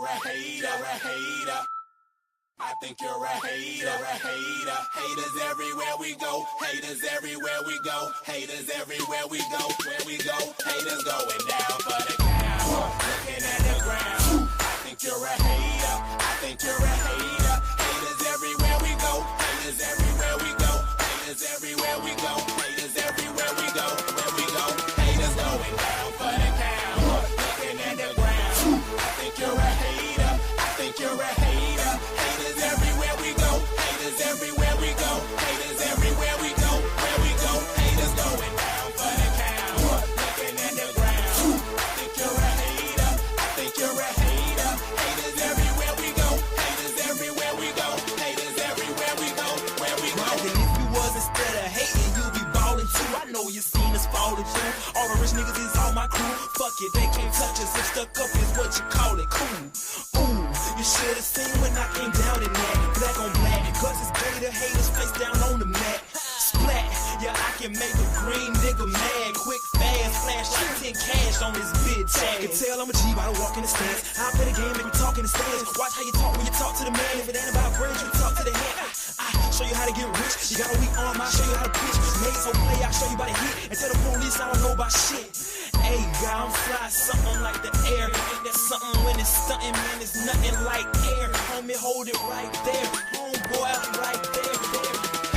you're a hater. I think you're a hater. Haters everywhere we go. Haters everywhere we go. Haters everywhere we go. Where we go, haters going down for the count. Looking at the ground. I think you're a hater. I think you're a hater. Haters everywhere we go. Haters everywhere we go. Haters everywhere we go. Haters everywhere we go. Where we go, haters going down for the count. Looking at the ground. I think you're a hater. I think you're a hater. Haters everywhere we go. Haters everywhere we go. Haters everywhere we go. Where we go, haters going down for the count. Looking at the ground. I think you're a hater. I think you're a hater. Haters everywhere we go. Haters everywhere we go. Haters everywhere we go. Where we go. And if you was instead of hating, you'd be ballin' too. I know you seen us falling through. All the rich niggas is all my crew. Fuck it, they can't touch us. If stuck up is what you call it. Cool. Ooh, you should've seen when I came down in that. Black on black, cause it's gay to haters face down on the mat. Splat, yeah, I can make a green nigga mad. Quick, fast, flash like 10 cash on this bitch ass. You can tell I'm a G by the walk in the stands. I play the game, make me talk in the stands. Watch how you talk when you talk to the man. If it ain't about grades, you talk to the head. I show you how to get rich. You got a weak arm, I'll show you how to pitch. Made so play, I'll show you by the hit. And tell the police I don't know about shit. Hey, God, I'm fly, something like the air. Ain't that something when it's stunting, man? It's nothing like air. Homie, hold it right there. Homeboy, I'm right there.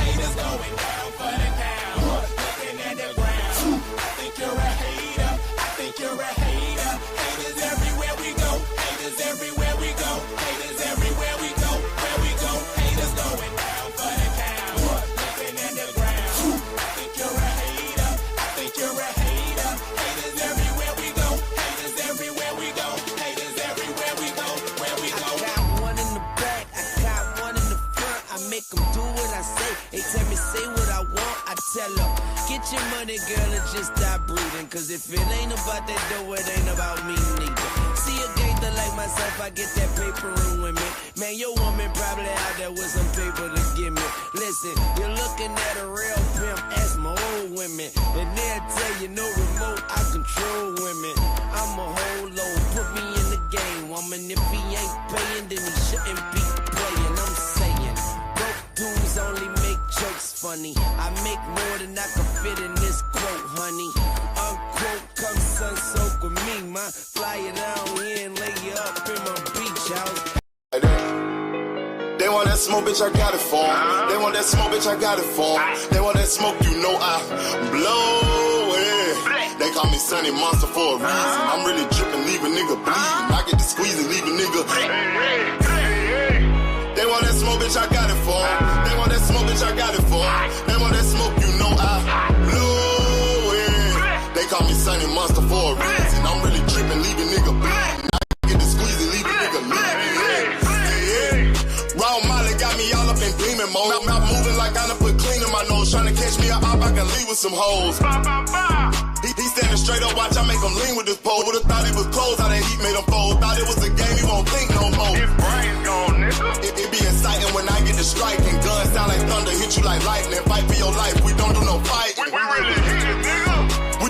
Haters going down for the count. Looking at the ground. I think you're a hater. I think you're a hater. Haters everywhere we go. Haters everywhere we go. Haters everywhere we go. Where we go, haters going down for the count. Looking at the ground. I think you're a hater. I think you're a hater. Haters everywhere we go. Haters everywhere we go. Haters everywhere we go. Where we go. I got one in the back, I got one in the front. I make them do what I say. They tell me say what I want, I tell them get your money, girl, and just stop breathing. Cause if it ain't about that dough, it ain't about me neither. See a gangster like myself, I get that paper and women. Man, your woman probably out there with some paper to give me. Listen, you're looking at a real pimp, ask my old women. And they'll tell you no remote, I control women. I'm a whole load, put me in the game, woman. If he ain't paying, then he shouldn't be playing. I'm saying, broke dudes only make jokes funny. I make more than I can fit in this quote, honey. Unquote, come sun soak with me, ma. Fly you down here and lay you up in my beach house. They want that smoke, bitch, I got it for 'em. They want that smoke, bitch, I got it for 'em. They want that smoke, you know I blow it. They call me Sunny Monster for a reason. I'm really drippin', leave a nigga bleeding. I get to squeeze and leave a nigga. They want that smoke, bitch, I got it for 'em. They want that smoke, bitch, I got it for 'em. They want that smoke, you know I blow it. They call me Sunny Monster for a reason. I'm really drippin', leave a nigga bleeding. I get to squeeze and leave a nigga bleeding. Raw Molly got me all up in demon mode. I'm moving like I done put clean in my nose. Tryna catch me a op, I can leave with some hoes. He standing straight up, watch I make him lean with this pole. Would've thought he was closed, how that heat made him fold. Thought it was a game, he won't think no more. His brain's gone, nigga. It be exciting when I get to striking. Guns sound like thunder, hit you like lightning. Fight for your life, we don't do no fighting. We really hit it, nigga.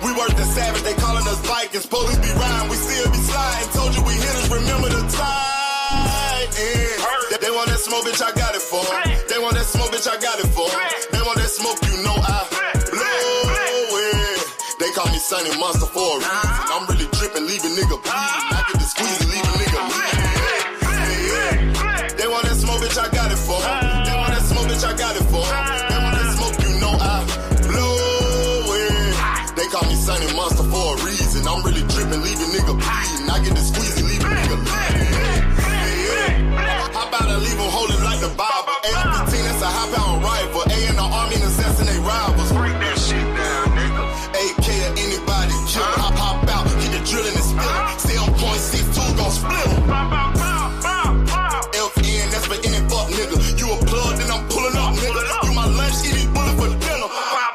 We worse than savage, they calling us Vikings. Police be riding, we still be sliding. Told you we hitters, remember the time. They want that smoke, bitch, I got it for 'em. They want that smoke, bitch, I got it for 'em. They want that smoke, you know I blow it. They call me Sunny Monster for a reason. I'm really drippin', leave a nigga bleeding. I get to squeeze and leave a nigga bleeding. They want that smoke, bitch, I got it for 'em. They want that smoke, bitch, I got it for 'em. They want that smoke, you know I blow it. They call me Sunny Monster for a reason. I'm really drippin', leave a nigga bleeding. I get to squeeze and leave a nigga bleeding. How about I leave them holding like the Bible? AR-15, that's a high-power rifle. A in the army and assassinate rivals. Break that shit down, nigga. AK or anybody kill. Hop out, get the drilling and spilling. Stay on point, 6-2 gon' split 'em. FN, that's for any fuck nigga. You a plug, then I'm pulling up, nigga. You my lunch, eat these bullets for dinner.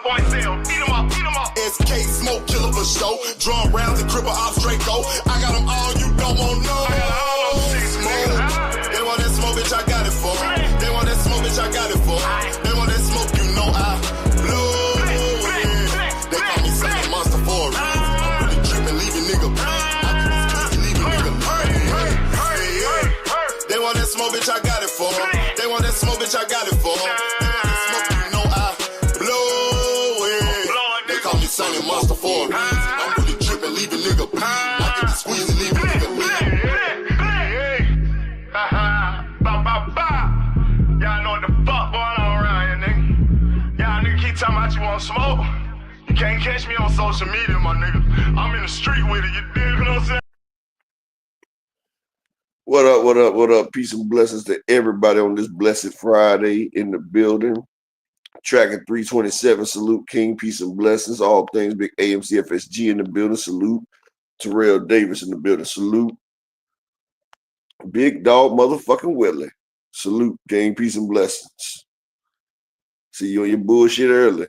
5.0, eat 'em up, eat 'em up. SK, smoke killer for show. Drum rounds and cripple ops Draco. I got them all, you don't. keep talking about you want smoke. You can't catch me on social media, my nigga. I'm in the street with it, you dig what I'm saying? What up, what up, what up? Peace and blessings to everybody on this blessed Friday in the building. Tracking 327, salute King, peace and blessings. All things big AMC FSG in the building, salute. Terrell Davis in the building, salute. Big dog motherfucking Willie, salute King, peace and blessings. See you on your bullshit early.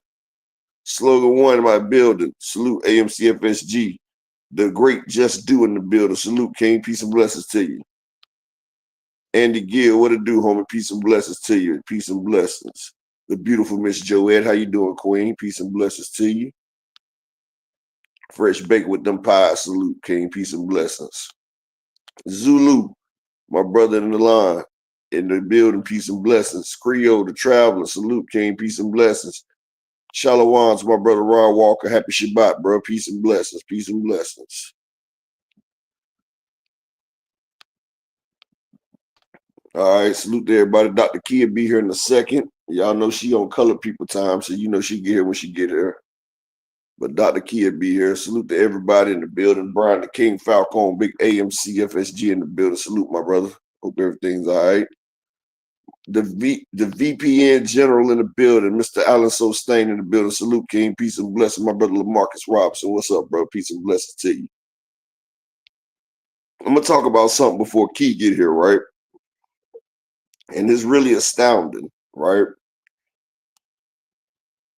Slogan one in my building, salute AMC FSG. The great Just Do in the building, salute King, peace and blessings to you. Andy Gill, what it do, homie? Peace and blessings to you. Peace and blessings. The beautiful Miss Joette, how you doing, Queen? Peace and blessings to you. Fresh Baked with them pies, salute, King. Peace and blessings. Zulu, my brother in the line, in the building, peace and blessings. Creole, the traveler, salute, King. Peace and blessings. Shalom to my brother Ron Walker, happy Shabbat, bro. Peace and blessings. Peace and blessings. All right, salute to everybody. Dr. Kia be here in a second. Y'all know she on color people time, so you know she get here when she get here. But Dr. Kia be here. Salute to everybody in the building. Brian the King Falcon, big AMC FSG in the building. Salute, my brother. Hope everything's all right. The VPN general in the building, Mr. Alan Sostain in the building. Salute, King. Peace and blessings. My brother LaMarcus Robinson. What's up, bro? Peace and blessings to you. I'm gonna talk about something before Key get here, right? And it's really astounding, right?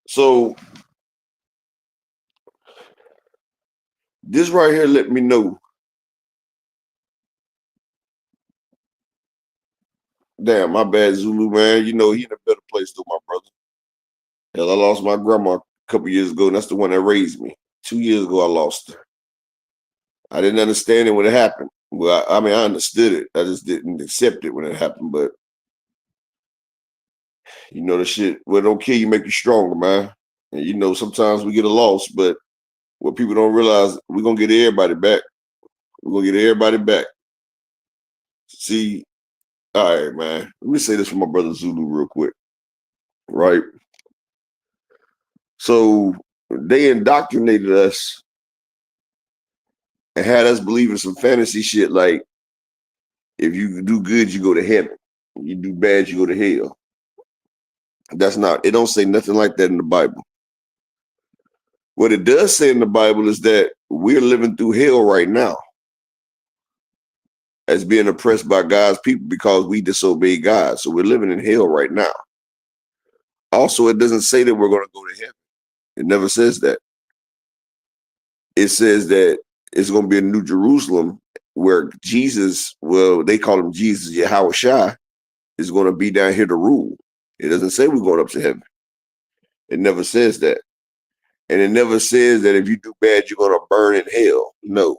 So this right here let me know. Damn, my bad, Zulu, man. You know, he in a better place than my brother. Hell, I lost my grandma a couple years ago, and that's the one that raised me. 2 years ago, I lost her. I didn't understand it when it happened. Well, I mean, I understood it. I just didn't accept it when it happened. But, you know, the shit, well, don't kill you, make you stronger, man. And, you know, sometimes we get a loss, but what people don't realize, we're going to get everybody back. We're going to get everybody back. See, all right, man. Let me say this for my brother Zulu real quick, right? So they indoctrinated us and had us believing some fantasy shit like if you do good, you go to heaven. You do bad, you go to hell. That's not, it don't say nothing like that in the Bible. What it does say in the Bible is that we're living through hell right now as being oppressed by God's people because we disobey God. So we're living in hell right now. Also, it doesn't say that we're going to go to heaven. It never says that. It says that it's going to be a new Jerusalem where Jesus, well, they call him Jesus, Yahweh Shai, is going to be down here to rule. It doesn't say we're going up to heaven. It never says that. And it never says that if you do bad, you're going to burn in hell. No.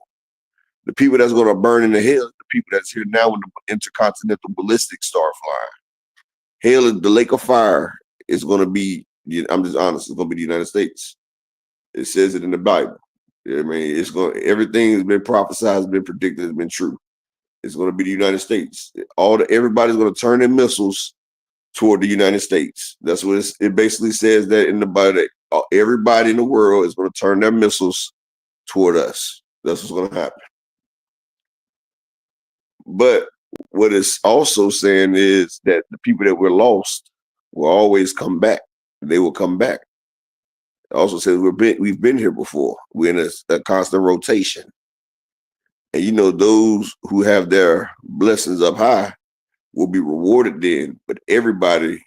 The people that's going to burn in the hell, the people that's here now when the intercontinental ballistics start flying. Hell, the lake of fire is going to be, I'm just honest, it's going to be the United States. It says it in the Bible. I mean, it's going. Everything has been prophesied, has been predicted, has been true. It's going to be the United States. Everybody's going to turn their missiles toward the United States. That's what it basically says that in the Bible. Everybody in the world is going to turn their missiles toward us. That's what's going to happen. But what it's also saying is that the people that were lost will always come back. They will come back. It also says we've been here before. We're in a constant rotation. And you know, those who have their blessings up high will be rewarded then, but everybody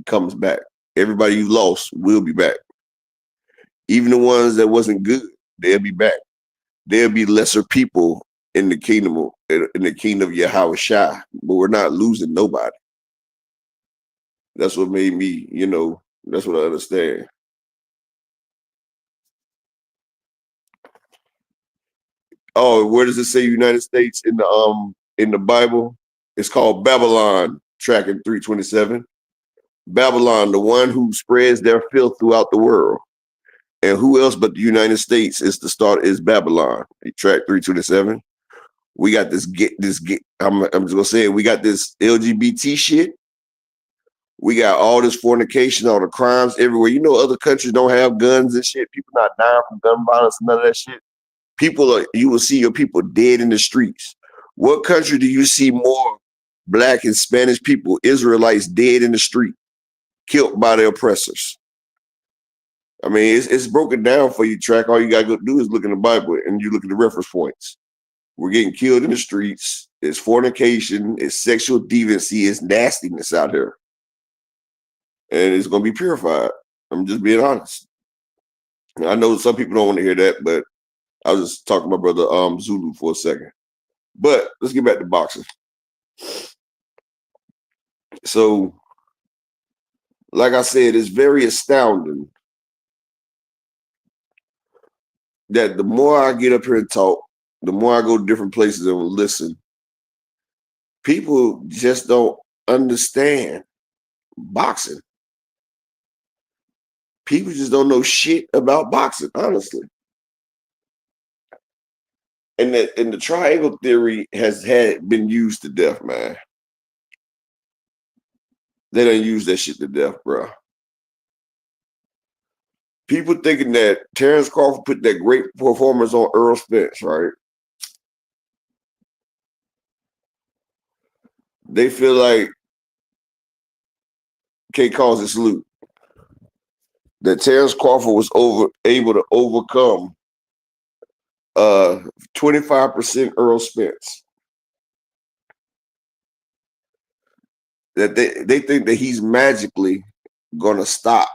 comes back. Everybody you lost will be back. Even the ones that wasn't good, they'll be back. There'll be lesser people in the kingdom of Yahweh Shai, but we're not losing nobody. That's what made me, you know, that's what I understand. Oh, where does it say United States in the Bible? It's called Babylon, tracking 327. Babylon, the one who spreads their filth throughout the world. And who else but the United States is Babylon, track 327. We got I'm just gonna say it, we got this LGBT shit. We got all this fornication, all the crimes everywhere. You know, other countries don't have guns and shit. People not dying from gun violence and none of that shit. You will see your people dead in the streets. What country do you see more Black and Spanish people, Israelites, dead in the street, killed by their oppressors? I mean, it's broken down for you, Track. All you got to go do is look in the Bible and you look at the reference points. We're getting killed in the streets. It's fornication. It's sexual deviancy. It's nastiness out here. And it's going to be purified. I'm just being honest. I know some people don't want to hear that, but I was just talking to my brother Zulu for a second. But let's get back to boxing. So, like I said, it's very astounding that the more I get up here and talk, the more I go to different places and listen, people just don't understand boxing. People just don't know shit about boxing, honestly. And the triangle theory has been used to death, man. They done use that shit to death, bro. People thinking that Terrence Crawford put that great performance on Earl Spence, right? They feel like can't cause a salute. That Terrence Crawford was able to overcome 25% Earl Spence. That they think that he's magically gonna stop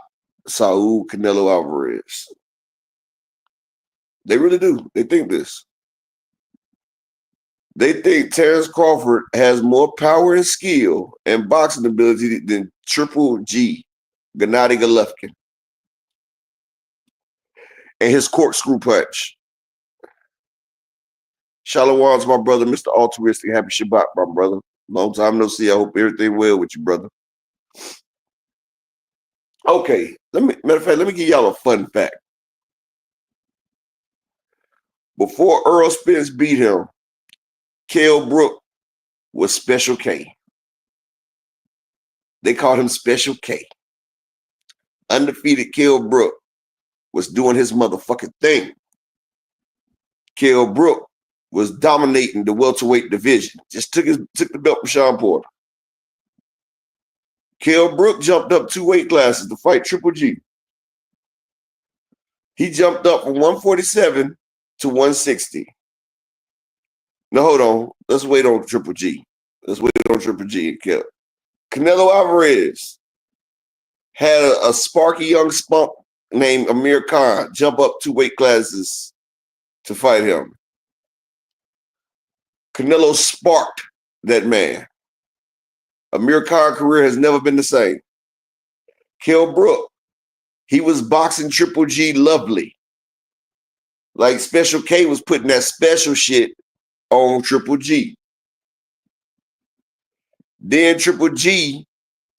Saul Canelo Alvarez. They really do. They think this. They think Terrence Crawford has more power and skill and boxing ability than Triple G, Gennady Golovkin, and his corkscrew punch. Shalom to my brother, Mr. Altruistic. Happy Shabbat, my brother. Long time no see. I hope everything well with you, brother. Okay, matter of fact, let me give y'all a fun fact. Before Earl Spence beat him, Kell Brook was Special K. They called him Special K. Undefeated Kell Brook was doing his motherfucking thing. Kell Brook was dominating the welterweight division. Just took the belt from Sean Porter. Kell Brook jumped up 2 weight classes to fight Triple G. He jumped up from 147 to 160. Now hold on. Let's wait on Triple G. Canelo Alvarez had a sparky young spunk named Amir Khan jump up 2 weight classes to fight him. Canelo sparked that man. Amir Khan's career has never been the same. Kell Brook, he was boxing Triple G lovely. Like Special K was putting that special shit on Triple G. Then Triple G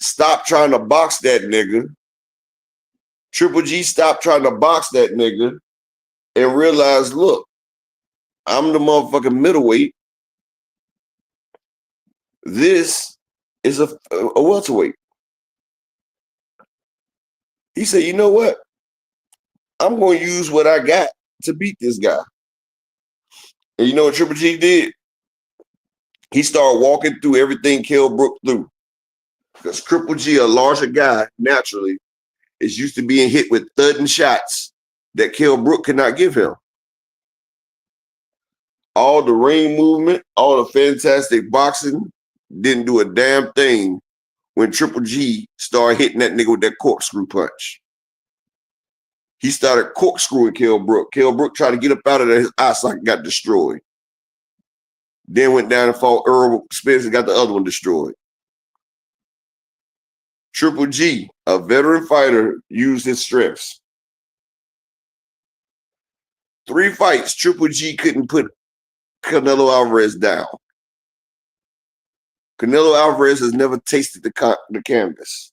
stopped trying to box that nigga. Triple G stopped trying to box that nigga and realized, look, I'm the motherfucking middleweight. This is a welterweight. He said, you know what? I'm going to use what I got to beat this guy. And you know what Triple G did? He started walking through everything Kell Brook through. Because Triple G, a larger guy, naturally, is used to being hit with thudding shots that Kell Brook could not give him. All the ring movement, all the fantastic boxing didn't do a damn thing when Triple G started hitting that nigga with that corkscrew punch. He started corkscrewing Kell Brook. Kell Brook tried to get up out of there. His eye socket got destroyed. Then went down and fought Earl Spence and got the other one destroyed. Triple G, a veteran fighter, used his strengths. 3 fights, Triple G couldn't put Canelo Alvarez down. Canelo Alvarez has never tasted the canvas.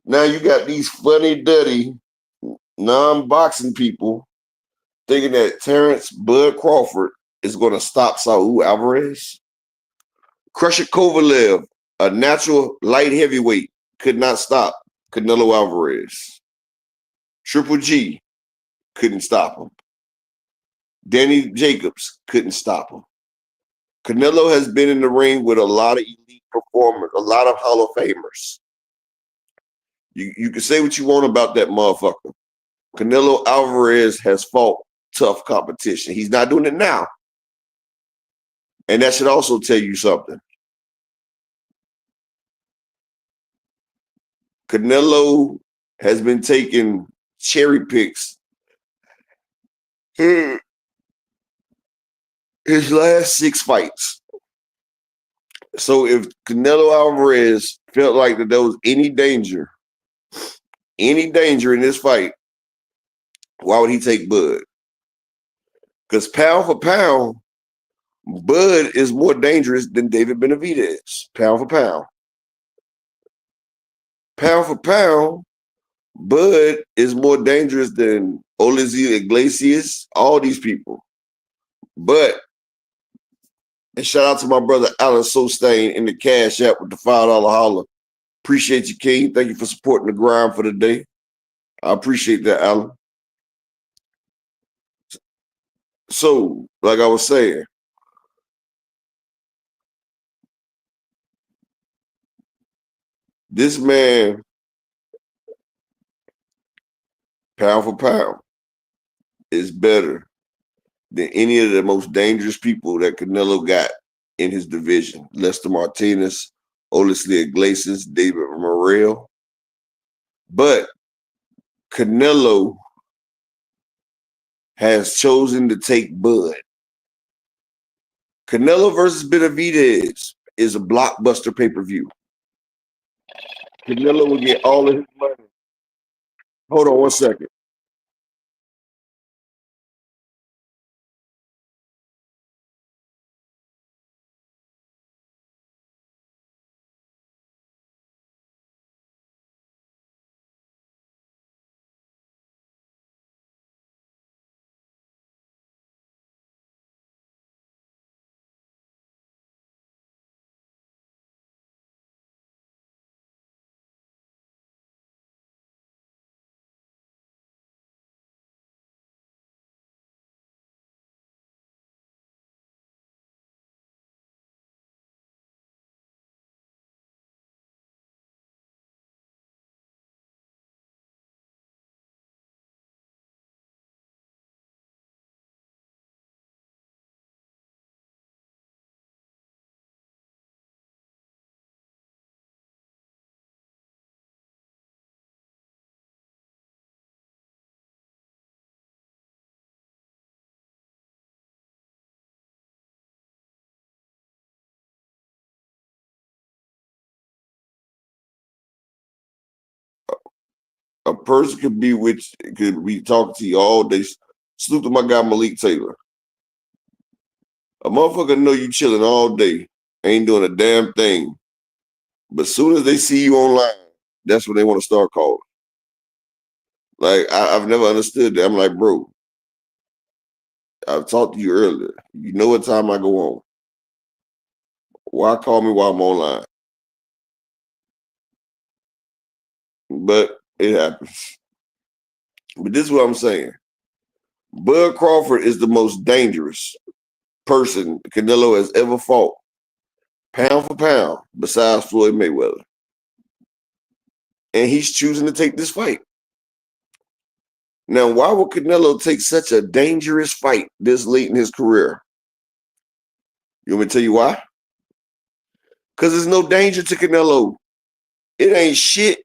Now you got these funny-duddy, non-boxing people thinking that Terrence Bud Crawford is going to stop Saul Alvarez. Crusher Kovalev, A natural light heavyweight could not stop Canelo Alvarez. Triple G couldn't stop him. Danny Jacobs couldn't stop him. Canelo has been in the ring with a lot of elite performers, a lot of Hall of Famers. You can say what you want about that motherfucker. Canelo Alvarez has fought tough competition. He's not doing it now. And that should also tell you something. Canelo has been taking cherry picks. His last 6 fights. So if Canelo Alvarez felt like that there was any danger in this fight, why would he take Bud? Because pound for pound, Bud is more dangerous than David Benavidez. Pound for pound. Pound for pound, Bud is more dangerous than Olizio Iglesias, all these people. But, and shout out to my brother Alan Sostain in the Cash App with the $5 holler. Appreciate you, King. Thank you for supporting the grind for the day. I appreciate that, Alan. So, like I was saying, this man, pound for pound, is better than any of the most dangerous people that Canelo got in his division. Lester Martinez, Olizio Iglesias, David Morrell. But Canelo has chosen to take Bud. Canelo versus Benavidez is a blockbuster pay-per-view. Canelo will get all of his money. Hold on one second. A person could be talking to you all day. Salute to my guy Malik Taylor. A motherfucker know you chilling all day, ain't doing a damn thing. But as soon as they see you online, that's when they want to start calling. Like, I've never understood that. I'm like, bro, I've talked to you earlier. You know what time I go on. Why call me while I'm online? But it happens. But this is what I'm saying. Bud Crawford is the most dangerous person Canelo has ever fought, pound for pound, besides Floyd Mayweather. And he's choosing to take this fight. Now, why would Canelo take such a dangerous fight this late in his career? You want me to tell you why? Because there's no danger to Canelo. It ain't shit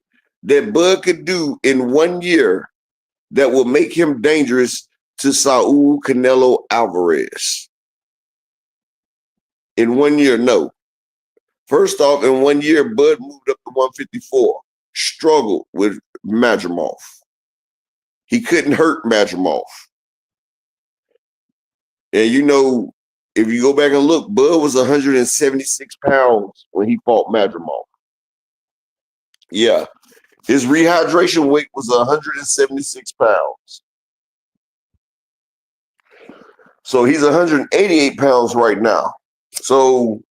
that Bud could do in 1 year that will make him dangerous to Saul Canelo Alvarez. In 1 year, no. First off, in 1 year, Bud moved up to 154, struggled with Madrimov. He couldn't hurt Madrimov. And you know, if you go back and look, Bud was 176 pounds when he fought Madrimov. Yeah. His rehydration weight was 176 pounds. So he's 188 pounds right now. So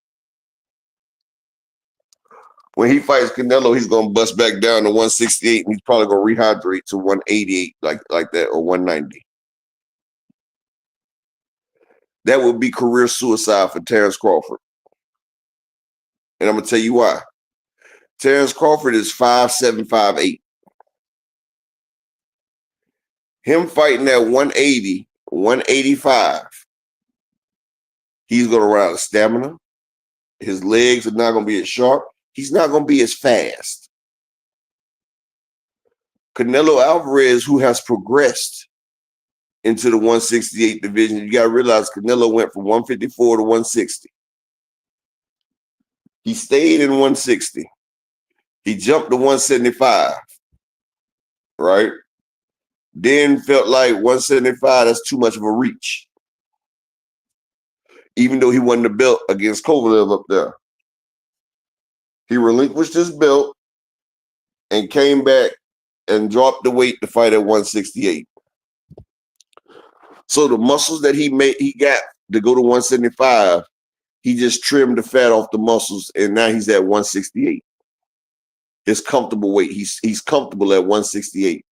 When he fights Canelo, he's gonna bust back down to 168, and he's probably gonna rehydrate to 188, like that, or 190. That would be career suicide for Terrence Crawford. And I'm gonna tell you why. Terrence Crawford is 5'7", 5'8". Him fighting at 180, 185, he's gonna run out of stamina. His legs are not gonna be as sharp. He's not gonna be as fast. Canelo Alvarez, who has progressed into the 168 division, you gotta realize Canelo went from 154 to 160. He stayed in 160. He jumped to 175, right? Then felt like 175, that's too much of a reach. Even though he won the belt against Kovalev up there. He relinquished his belt and came back and dropped the weight to fight at 168. So the muscles that he got to go to 175, he just trimmed the fat off the muscles, and now he's at 168. His comfortable weight. He's comfortable at 168.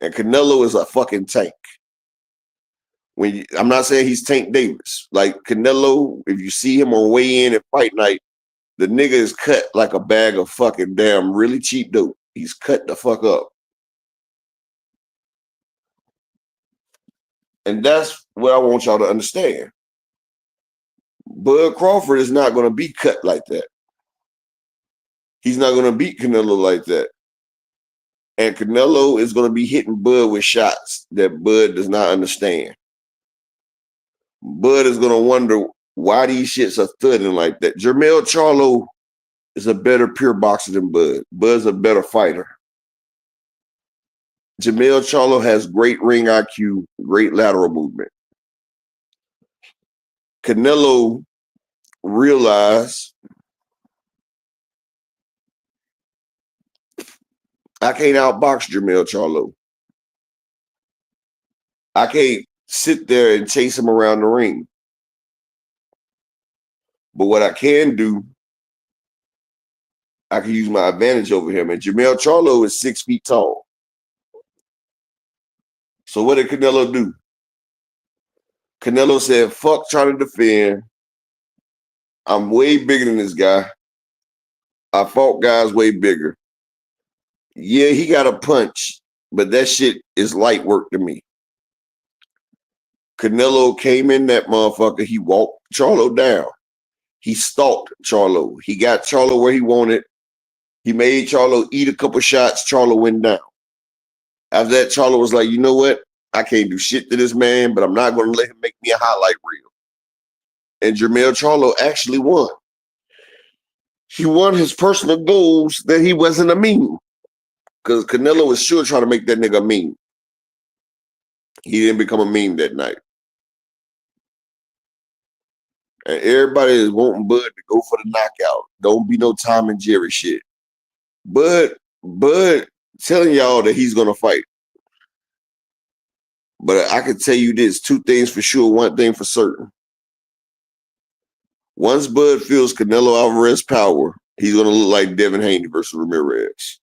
And Canelo is a fucking tank. I'm not saying he's Tank Davis. Like Canelo, if you see him on weigh-in and fight night, the nigga is cut like a bag of fucking damn really cheap dope. He's cut the fuck up. And that's what I want y'all to understand. Bud Crawford is not going to be cut like that. He's not going to beat Canelo like that. And Canelo is going to be hitting Bud with shots that Bud does not understand. Bud is going to wonder why these shits are thudding like that. Jermell Charlo is a better pure boxer than Bud. Bud's a better fighter. Jermell Charlo has great ring IQ, great lateral movement. Canelo realized I can't outbox Jermell Charlo. I can't sit there and chase him around the ring. But what I can do, I can use my advantage over him. And Jermell Charlo is 6 feet tall. So what did Canelo do? Canelo said, fuck trying to defend. I'm way bigger than this guy. I fought guys way bigger. Yeah, he got a punch, but that shit is light work to me. Canelo came in that motherfucker. He walked Charlo down. He stalked Charlo. He got Charlo where he wanted. He made Charlo eat a couple shots. Charlo went down. After that, Charlo was like, you know what? I can't do shit to this man, but I'm not going to let him make me a highlight reel. And Jermell Charlo actually won. He won his personal goals that he wasn't a meme. Because Canelo was sure trying to make that nigga a meme. He didn't become a meme that night. And everybody is wanting Bud to go for the knockout. Don't be no Tom and Jerry shit. Bud telling y'all that he's going to fight. But I can tell you this, 2 things for sure, 1 thing for certain. Once Bud feels Canelo Alvarez power, he's going to look like Devin Haney versus Ramirez.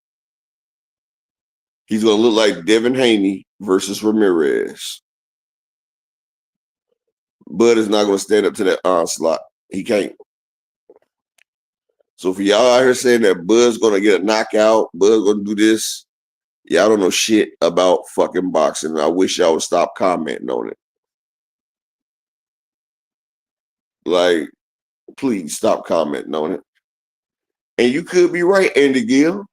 He's going to look like Devin Haney versus Ramirez. Bud is not going to stand up to that onslaught. He can't. So for y'all out here saying that Bud's going to get a knockout, Bud's going to do this, y'all don't know shit about fucking boxing. I wish y'all would stop commenting on it. Like, please stop commenting on it. And you could be right, Andy Gill,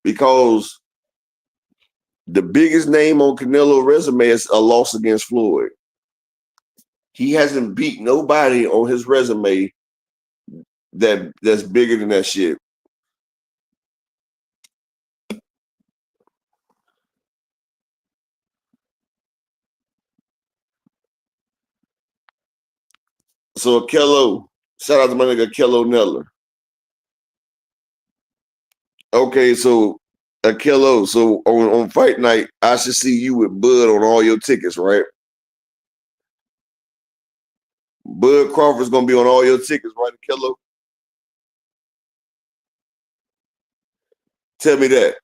because the biggest name on Canelo's resume is a loss against Floyd. He hasn't beat nobody on his resume that's bigger than that shit. So Kello, shout out to my nigga Kello Neller. Okay, so Kello, so on fight night, I should see you with Bud on all your tickets, right? Bud Crawford's gonna be on all your tickets, right, Kello? Tell me that.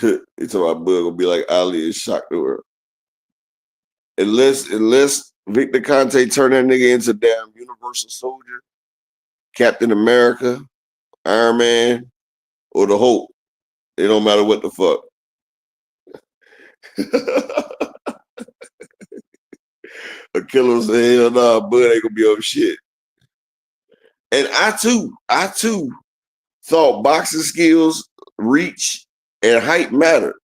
You talking about Bud gonna be like Ali and shock the world. Unless Victor Conte turn that nigga into damn Universal Soldier, Captain America, Iron Man, or the Hulk. It don't matter what the fuck. Achilles said, hell nah, Bud ain't gonna be over shit. And I too thought boxing skills, reach, and height mattered.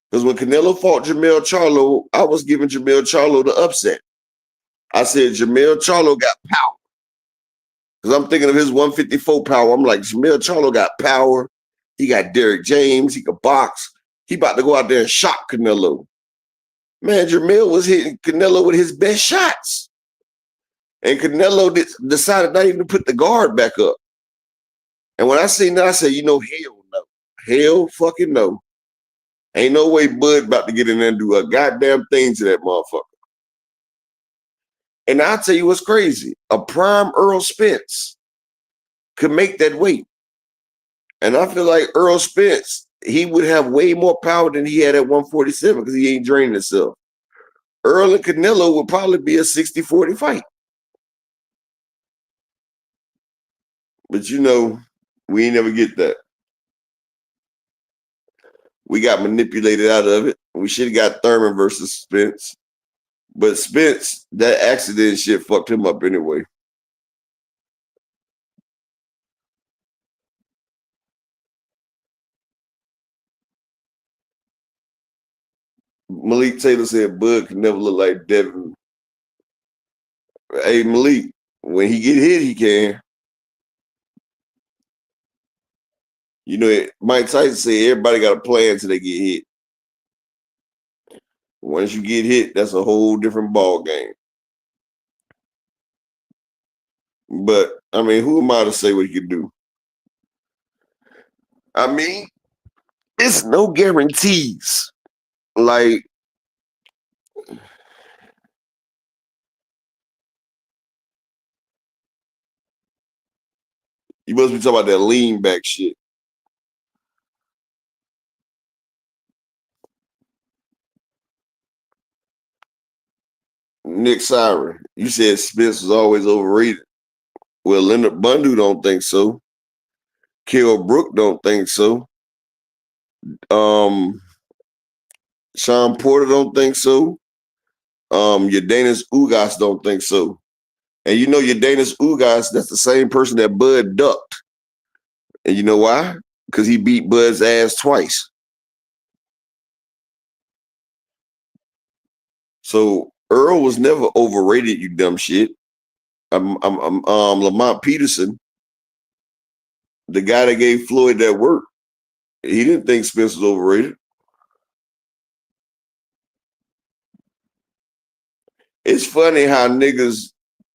Because when Canelo fought Jamel Charlo, I was giving Jamel Charlo the upset. I said Jamel Charlo got power. Because I'm thinking of his 154 power. I'm like, Jamel Charlo got power. He got Derrick James. He could box. He about to go out there and shock Canelo. Man, Jamel was hitting Canelo with his best shots. And Canelo decided not even to put the guard back up. And when I seen that, I said, hell no. Hell fucking no. Ain't no way Bud about to get in there and do a goddamn thing to that motherfucker. And I'll tell you what's crazy. A prime Earl Spence could make that weight. And I feel like Earl Spence, he would have way more power than he had at 147 because he ain't draining himself. Earl and Canelo would probably be a 60-40 fight. But we ain't never get that. We got manipulated out of it. We should have got Thurman versus Spence. But Spence, that accident shit fucked him up anyway. Malik Taylor said Bud can never look like Devin. Hey, Malik, when he get hit, he can. Mike Tyson said everybody got a plan until they get hit. Once you get hit, that's a whole different ball game. But, who am I to say what he can do? It's no guarantees. Like, you must be talking about that lean back shit. Nick Siren, you said Spence was always overrated. Well, Leonard Bundu don't think so. Kell Brook don't think so. Sean Porter don't think so. Udonis Ugas don't think so. And Udonis Ugas, that's the same person that Bud ducked. And you know why? Because he beat Bud's ass twice. So Earl was never overrated, you dumb shit. Lamont Peterson, the guy that gave Floyd that work, he didn't think Spence was overrated. It's funny how niggas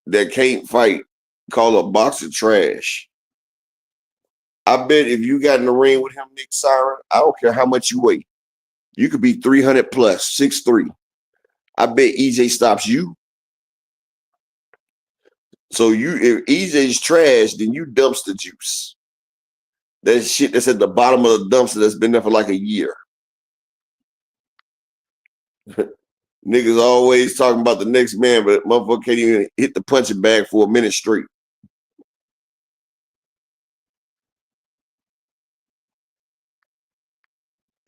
that can't fight call a boxer trash. I bet if you got in the ring with him, Nick Siren, I don't care how much you weigh. You could be 300 plus, 6'3". I bet EJ stops you. So if EJ's trash, then you dumpster juice. That shit that's at the bottom of the dumpster that's been there for like a year. Niggas always talking about the next man, but motherfucker can't even hit the punching bag for a minute straight.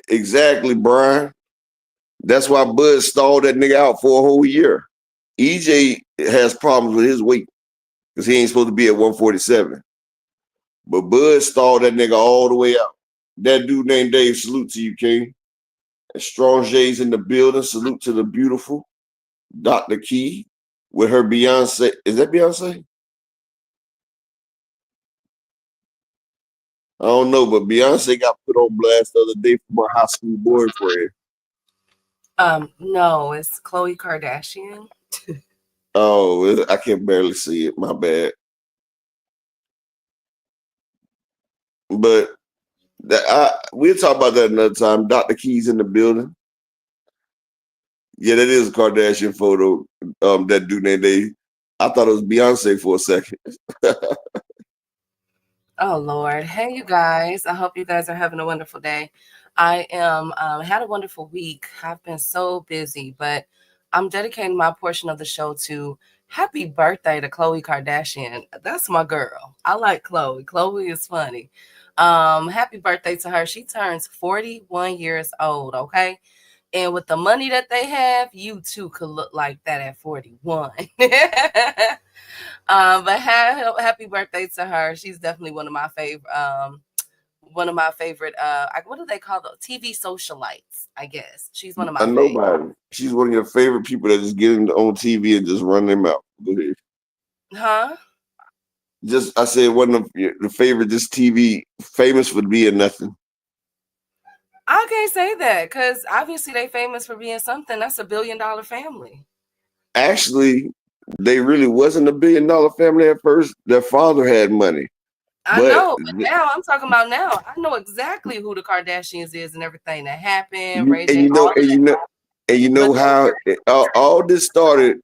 Exactly, Brian. That's why Bud stalled that nigga out for a whole year. EJ has problems with his weight because he ain't supposed to be at 147. But Bud stalled that nigga all the way out. That dude named Dave, salute to you, King. And Strong J's in the building. Salute to the beautiful Dr. Key with her Beyonce. Is that Beyonce? I don't know, but Beyonce got put on blast the other day from her high school boyfriend. No, it's Khloe Kardashian. Oh, I can barely see it. My bad. But we'll talk about that another time. Dr. Key's in the building. Yeah, that is a Kardashian photo. That dude named Dave. I thought it was Beyonce for a second. Oh Lord. Hey you guys. I hope you guys are having a wonderful day. I am had a wonderful week. I've been so busy, but I'm dedicating my portion of the show to happy birthday to Khloe Kardashian. That's my girl. I like Khloe. Khloe is funny. Happy birthday to her. She turns 41 years old, okay? And with the money that they have, you too could look like that at 41. But happy birthday to her. She's definitely one of my favorite. What do they call those? TV socialites, I guess. She's one of my favorite. Nobody. She's one of your favorite people that just get on TV and just run them out. Go ahead. Huh? Just I said one of the favorite just TV famous for being nothing. I can't say that because obviously they famous for being something. That's a $1 billion family. Actually, they really wasn't a $1 billion family at first. Their father had money. I know, but now I'm talking about now. I know exactly who the Kardashians is and everything that happened. And you know how all this started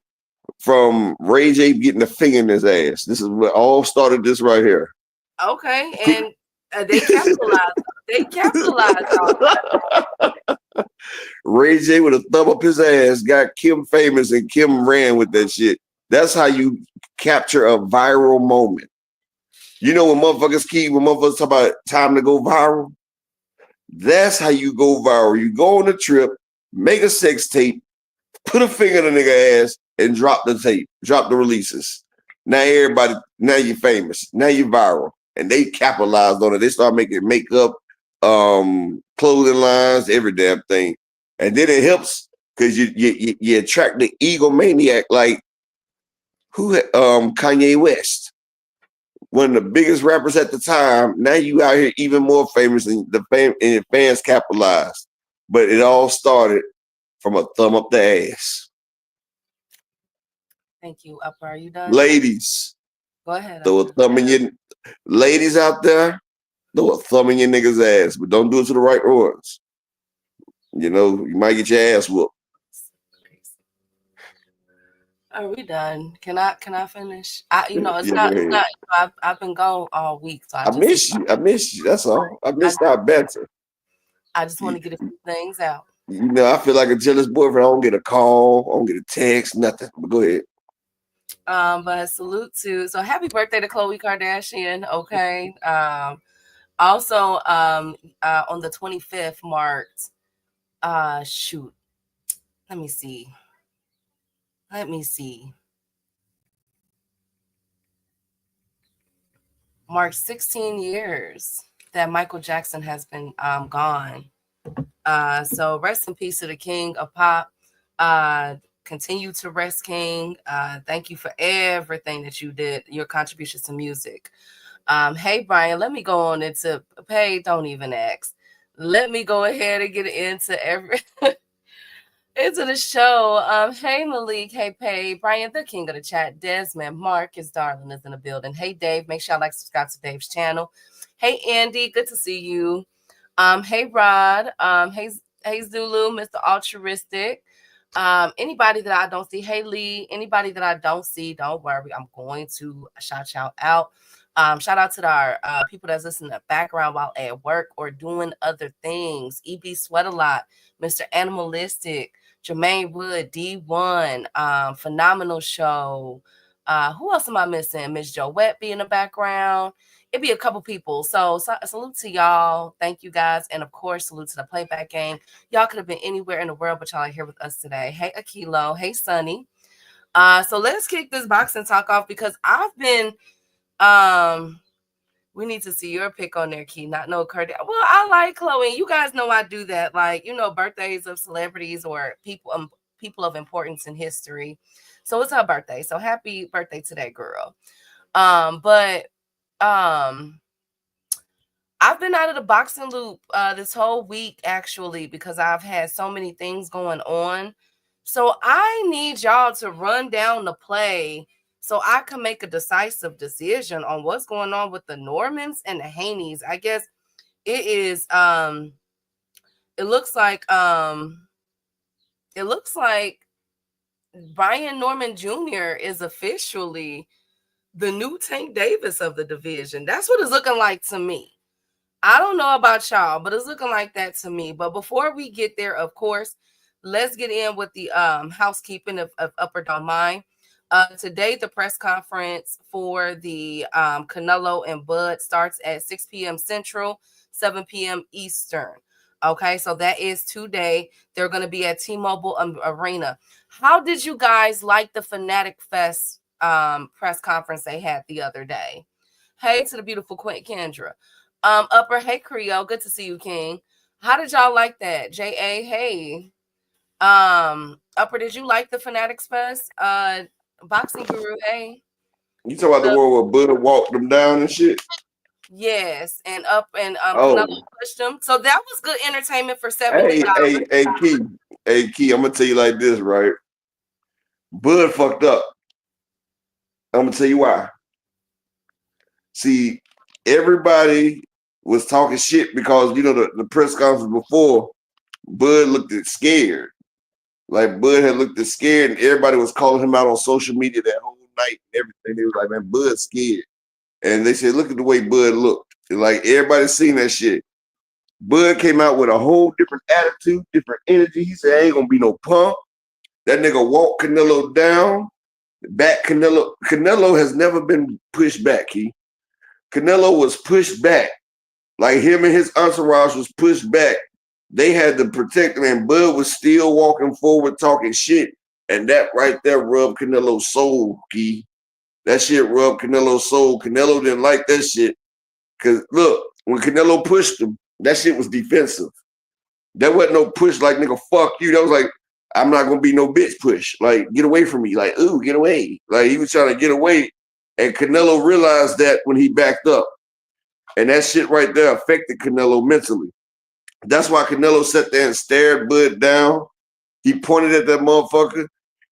from Ray J getting a finger in his ass. This is what all started this right here. Okay, and they capitalized. They capitalized on that. Ray J with a thumb up his ass got Kim famous, and Kim ran with that shit. That's how you capture a viral moment. You know when motherfuckers talk about time to go viral? That's how you go viral. You go on a trip, make a sex tape, put a finger in the nigga ass, and drop the tape, drop the releases. Now you're famous. Now you're viral. And they capitalized on it. They start making makeup, clothing lines, every damn thing. And then it helps because you attract the egomaniac like Kanye West. One of the biggest rappers at the time. Now you out here even more famous and and fans capitalized. But it all started from a thumb up the ass. Thank you. Upper, are you done? Ladies. Go ahead. Throw a thumb in your ladies out there, throw a thumb in your nigga's ass, but don't do it to the right ones. You know, you might get your ass whooped. Are we done? Can I finish? It's not. I've been gone all week, so I miss you. That's all. I miss our banter. I just want to get a few things out. You know, I feel like a jealous boyfriend. I don't get a call, I don't get a text, nothing. But go ahead. But salute so happy birthday to Khloe Kardashian. Okay. Also, on the 25th marked. Shoot. Let me see. Marked 16 years that Michael Jackson has been gone. So rest in peace to the king of pop. Continue to rest, King. Thank you for everything that you did, your contributions to music. Hey, Brian, let me go on into don't even ask. Let me go ahead and get into into the show. Hey, Malik. Hey, Pay. Brian, the king of the chat. Desmond. Marcus, darling, is in the building. Hey, Dave. Make sure y'all subscribe to Dave's channel. Hey, Andy. Good to see you. Hey, Rod. Hey, Zulu, Mr. Altruistic. Anybody that I don't see, hey Lee, anybody that I don't see, don't worry, I'm going to shout y'all out. Shout out to our people that's listening in the background while at work or doing other things. EB Sweat a Lot, Mr. Animalistic, Jermaine Wood, D1, Phenomenal Show. Who else am I missing? Miss Joette be in the background. It'd be a couple people. So salute to y'all. Thank you guys. And of course, salute to the playback gang. Y'all could have been anywhere in the world, but y'all are here with us today. Hey, Akilo. Hey, Sunny. So let's kick this boxing talk off because I've been, we need to see your pick on there, Key. Not no Kurt. Well, I like Khloe. You guys know I do that. Like, birthdays of celebrities or people of importance in history. So it's her birthday. So happy birthday to that girl. I've been out of the boxing loop this whole week, actually, because I've had so many things going on. So I need y'all to run down the play so I can make a decisive decision on what's going on with the Normans and the Haneys. I guess it is, it looks like Brian Norman Jr. is officially the new Tank Davis of the division. That's what it's looking like to me. I don't know about y'all, but it's looking like that to me. But before we get there, of course, let's get in with the housekeeping of Upper Don't Mind. Today, the press conference for the Canelo and Bud starts at 6 p.m. Central, 7 p.m. Eastern. Okay, so that is today. They're going to be at T-Mobile Arena. How did you guys like the Fanatic Fest press conference they had the other day? Hey to the beautiful Kendra. Upper, hey Creole, good to see you, King. How did y'all like that? J.A., hey. Upper, did you like the Fanatics Fest? Boxing Guru, hey. You talking about the one where Bud walked them down and shit? Yes, and Oh, Canelo pushed them. So that was good entertainment for $70. hey, Key, I'm gonna tell you like this, right? Bud fucked up. I'm gonna tell you why. See, everybody was talking shit because you know the press conference before, Bud looked scared. Like Bud had looked scared, and everybody was calling him out on social media that whole night and everything. They was like, man, Bud's scared. And they said, look at the way Bud looked. And like everybody seen that shit. Bud came out with a whole different attitude, different energy. He said, ain't gonna be no pump. That nigga walked Canelo down. Back Canelo has never been pushed back, Canelo was pushed back. Like him and his entourage was pushed back. They had to protect him, and Bud was still walking forward, talking shit. And that right there rubbed Canelo's soul, Key. That shit rubbed Canelo's soul. Canelo didn't like that shit. Because, look, when Canelo pushed him, that shit was defensive. That wasn't no push like, nigga, fuck you. That was like, I'm not going to be no bitch push. Like, get away from me. Like, ooh, get away. Like, he was trying to get away. And Canelo realized that when he backed up. And that shit right there affected Canelo mentally. That's why Canelo sat there and stared Bud down. He pointed at that motherfucker.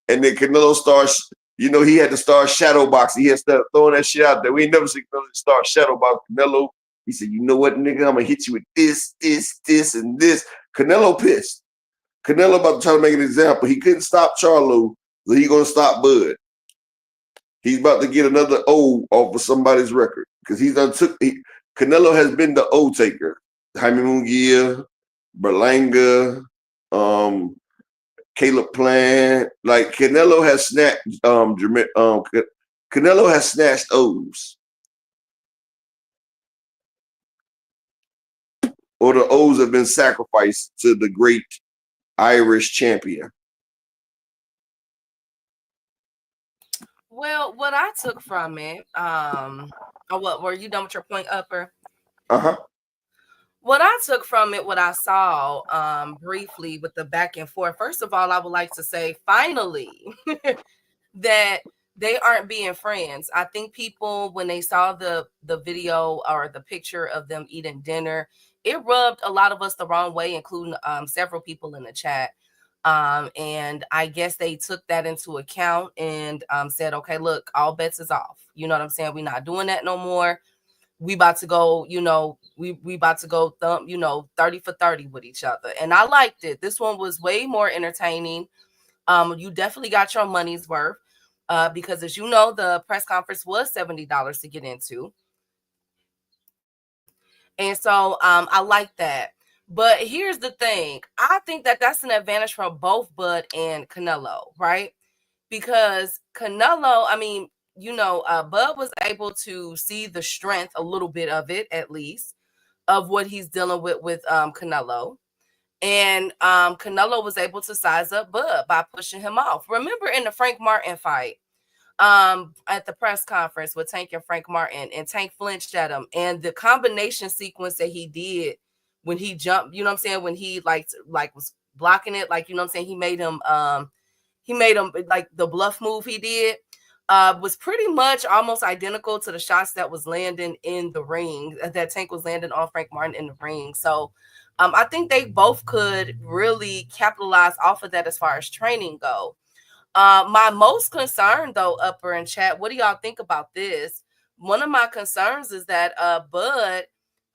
And then Canelo starts, you know, he had to start shadow boxing. He had to start throwing that shit out there. We ain't never seen Canelo start shadow boxing Canelo. He said, you know what, nigga? I'm going to hit you with this, and this. Canelo pissed. Canelo about to try to make an example. He couldn't stop Charlo, so he going to stop Bud. He's about to get another O off of somebody's record because he's done took. Canelo has been the O taker. Jaime Munguia, Berlanga, Caleb Plant. Like Canelo has snatched. Canelo has snatched O's, or the O's have been sacrificed to the great Irish champion. Well, what I took from it, what were you done with your point, Upper? What I took from it, what I saw briefly with the back and forth. First of all, I would like to say, finally, that they aren't being friends. I think people, when they saw the video or the picture of them eating dinner, it rubbed a lot of us the wrong way, including several people in the chat. And I guess they took that into account and said, okay, look, all bets is off. You know what I'm saying? We're not doing that no more. We about to go, you know, we about to go 30 for 30 with each other. And I liked it. This one was way more entertaining. You definitely got your money's worth because, as you know, the press conference was $70 to get into. And so I like that. But here's the thing. I think that that's an advantage for both Bud and Canelo, right? Because Canelo, I mean, you know, Bud was able to see the strength, a little bit of it at least, of what he's dealing with Canelo. And Canelo was able to size up Bud by pushing him off. Remember in the Frank Martin fight, at the press conference with Tank and Frank Martin, and Tank flinched at him, and the combination sequence that he did when he jumped, you know what I'm saying, when he like was blocking it, like, you know what I'm saying, he made him like the bluff move he did was pretty much almost identical to the shots that was landing in the ring, that Tank was landing on Frank Martin in the ring. So I think they both could really capitalize off of that as far as training go. My most concern, though, Upper in chat, what do y'all think about this? One of my concerns is that Bud,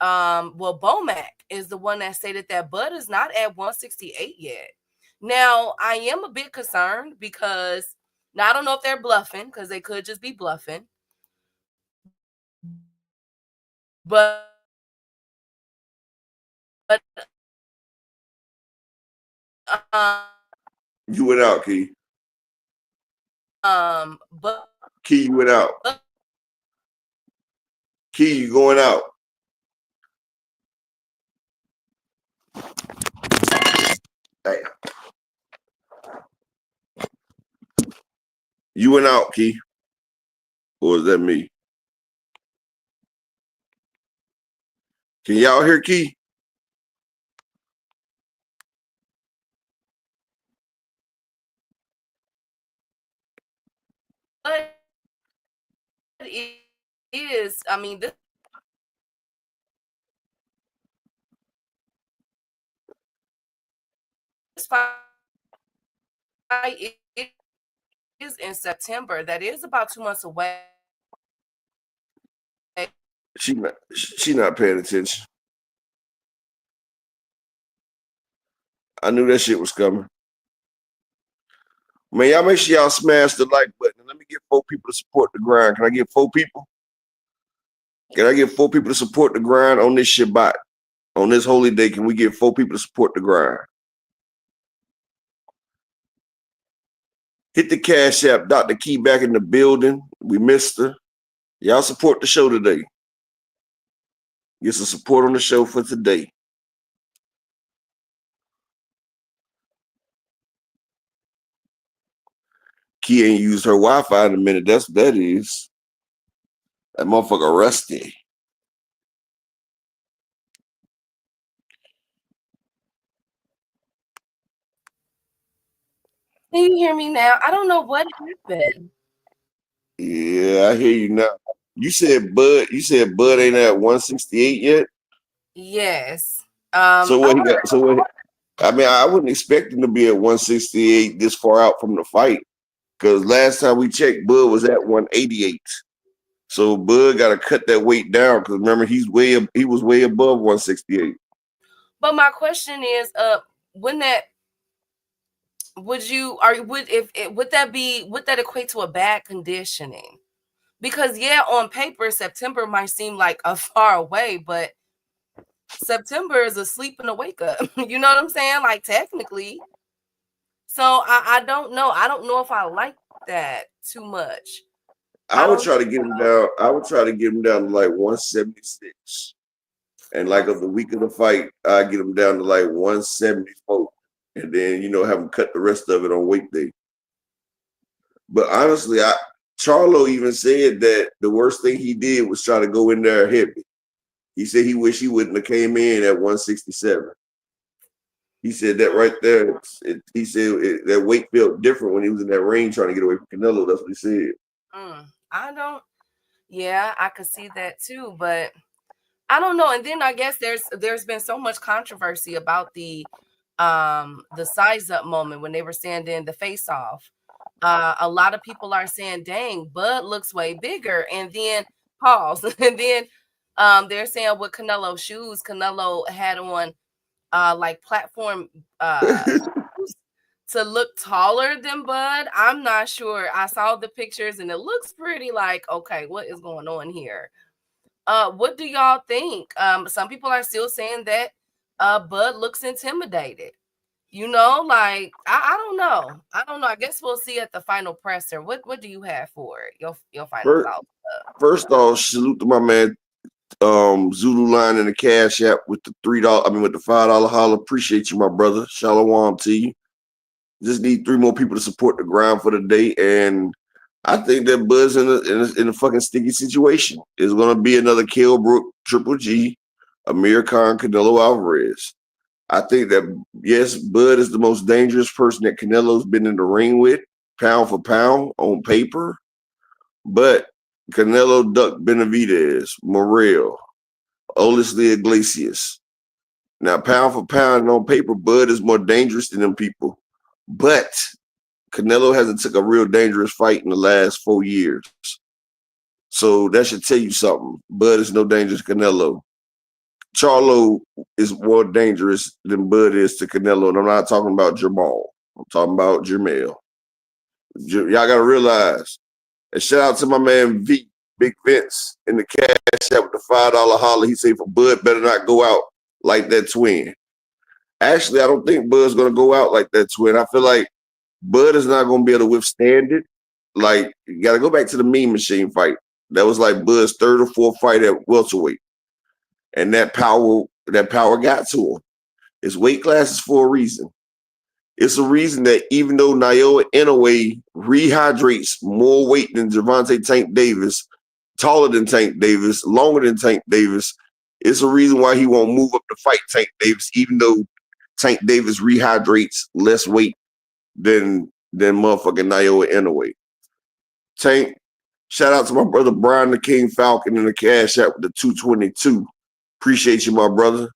Bomac is the one that stated that Bud is not at 168 yet. Now, I am a bit concerned because now I don't know if they're bluffing because they could just be bluffing. But um, You went out, Key. but Key, you went out. Key, you going out. Damn. You went out, Key. Or is that me? Can y'all hear Key? it is, I mean, this fight is in September. That is about 2 months away. She not paying attention. I knew that shit was coming. Man, y'all make sure y'all smash the like button. Let me get 4 people to support the grind. Can I get 4 people? Can I get 4 people to support the grind on this Shabbat? On this holy day, can we get 4 people to support the grind? Hit the Cash App. Dr. Key back in the building. We missed her. Y'all support the show today. Get some support on the show for today. Key ain't used her Wi-Fi in a minute. That's what that is. That motherfucker rusty. Can you hear me now? I don't know what happened. Yeah, I hear you now. You said Bud ain't at 168 yet? Yes. So what he got? So what? I mean, I wouldn't expect him to be at 168 this far out from the fight, because last time we checked, Bud was at 188. So Bud got to cut that weight down because remember he was way above 168. But my question is, would that equate to a bad conditioning? Because yeah, on paper, September might seem like a far away, but September is a sleep and a wake up. You know what I'm saying? Like technically. So I don't know. I don't know if I like that too much. I would try to get him down. I would try to get him down to like 176. And like of the week of the fight, I get him down to like 174. And then, have him cut the rest of it on weight day. But honestly, Charlo even said that the worst thing he did was try to go in there heavy. He said he wished he wouldn't have came in at 167. He said that right there. He said that weight felt different when he was in that ring trying to get away from Canelo. That's what he said. Yeah, I could see that too, but I don't know. And then I guess there's been so much controversy about the size up moment when they were sending the face off. A lot of people are saying, dang, Bud looks way bigger. And then pause. And then they're saying with Canelo shoes, Canelo had on like platform shoes to look taller than Bud. I'm not sure. I saw the pictures and it looks pretty like, okay, what is going on here? What do y'all think? Some people are still saying that Bud looks intimidated. Like I don't know. I guess we'll see at the final presser. What do you have for it? Your final thoughts? First off, salute to my man Zulu Line in the Cash App with the $3. I mean with the $5 holler. Appreciate you, my brother. Shalom to you. Just need 3 more people to support the grind for the day, and I think that Bud's in a fucking sticky situation. It's gonna be another Kell Brook, Triple G, Amir Khan, Canelo Alvarez. I think that, yes, Bud is the most dangerous person that Canelo's been in the ring with, pound for pound, on paper. But Canelo ducked Benavidez, Morrell, Olesley Iglesias. Now, pound for pound and on paper, Bud is more dangerous than them people. But Canelo hasn't took a real dangerous fight in the last 4 years. So that should tell you something. Bud is no danger to Canelo. Charlo is more dangerous than Bud is to Canelo, and I'm not talking about Jamal. I'm talking about Jermell. Y'all gotta realize. And shout out to my man V, Big Vince, in the cash app with the $5 holler. He said for Bud better not go out like that twin. Actually, I don't think Bud's gonna go out like that twin. I feel like Bud is not gonna be able to withstand it. Like, you gotta go back to the Mean Machine fight. That was like Bud's third or fourth fight at welterweight. And that power got to him. His weight class is for a reason. It's a reason that even though Naoya Inoue rehydrates more weight than Gervonta Tank Davis, taller than Tank Davis, longer than Tank Davis, it's a reason why he won't move up to fight Tank Davis, even though Tank Davis rehydrates less weight than motherfucking Naoya Inoue. Tank, shout out to my brother Brian the King Falcon in the cash app with the 222. Appreciate you, my brother.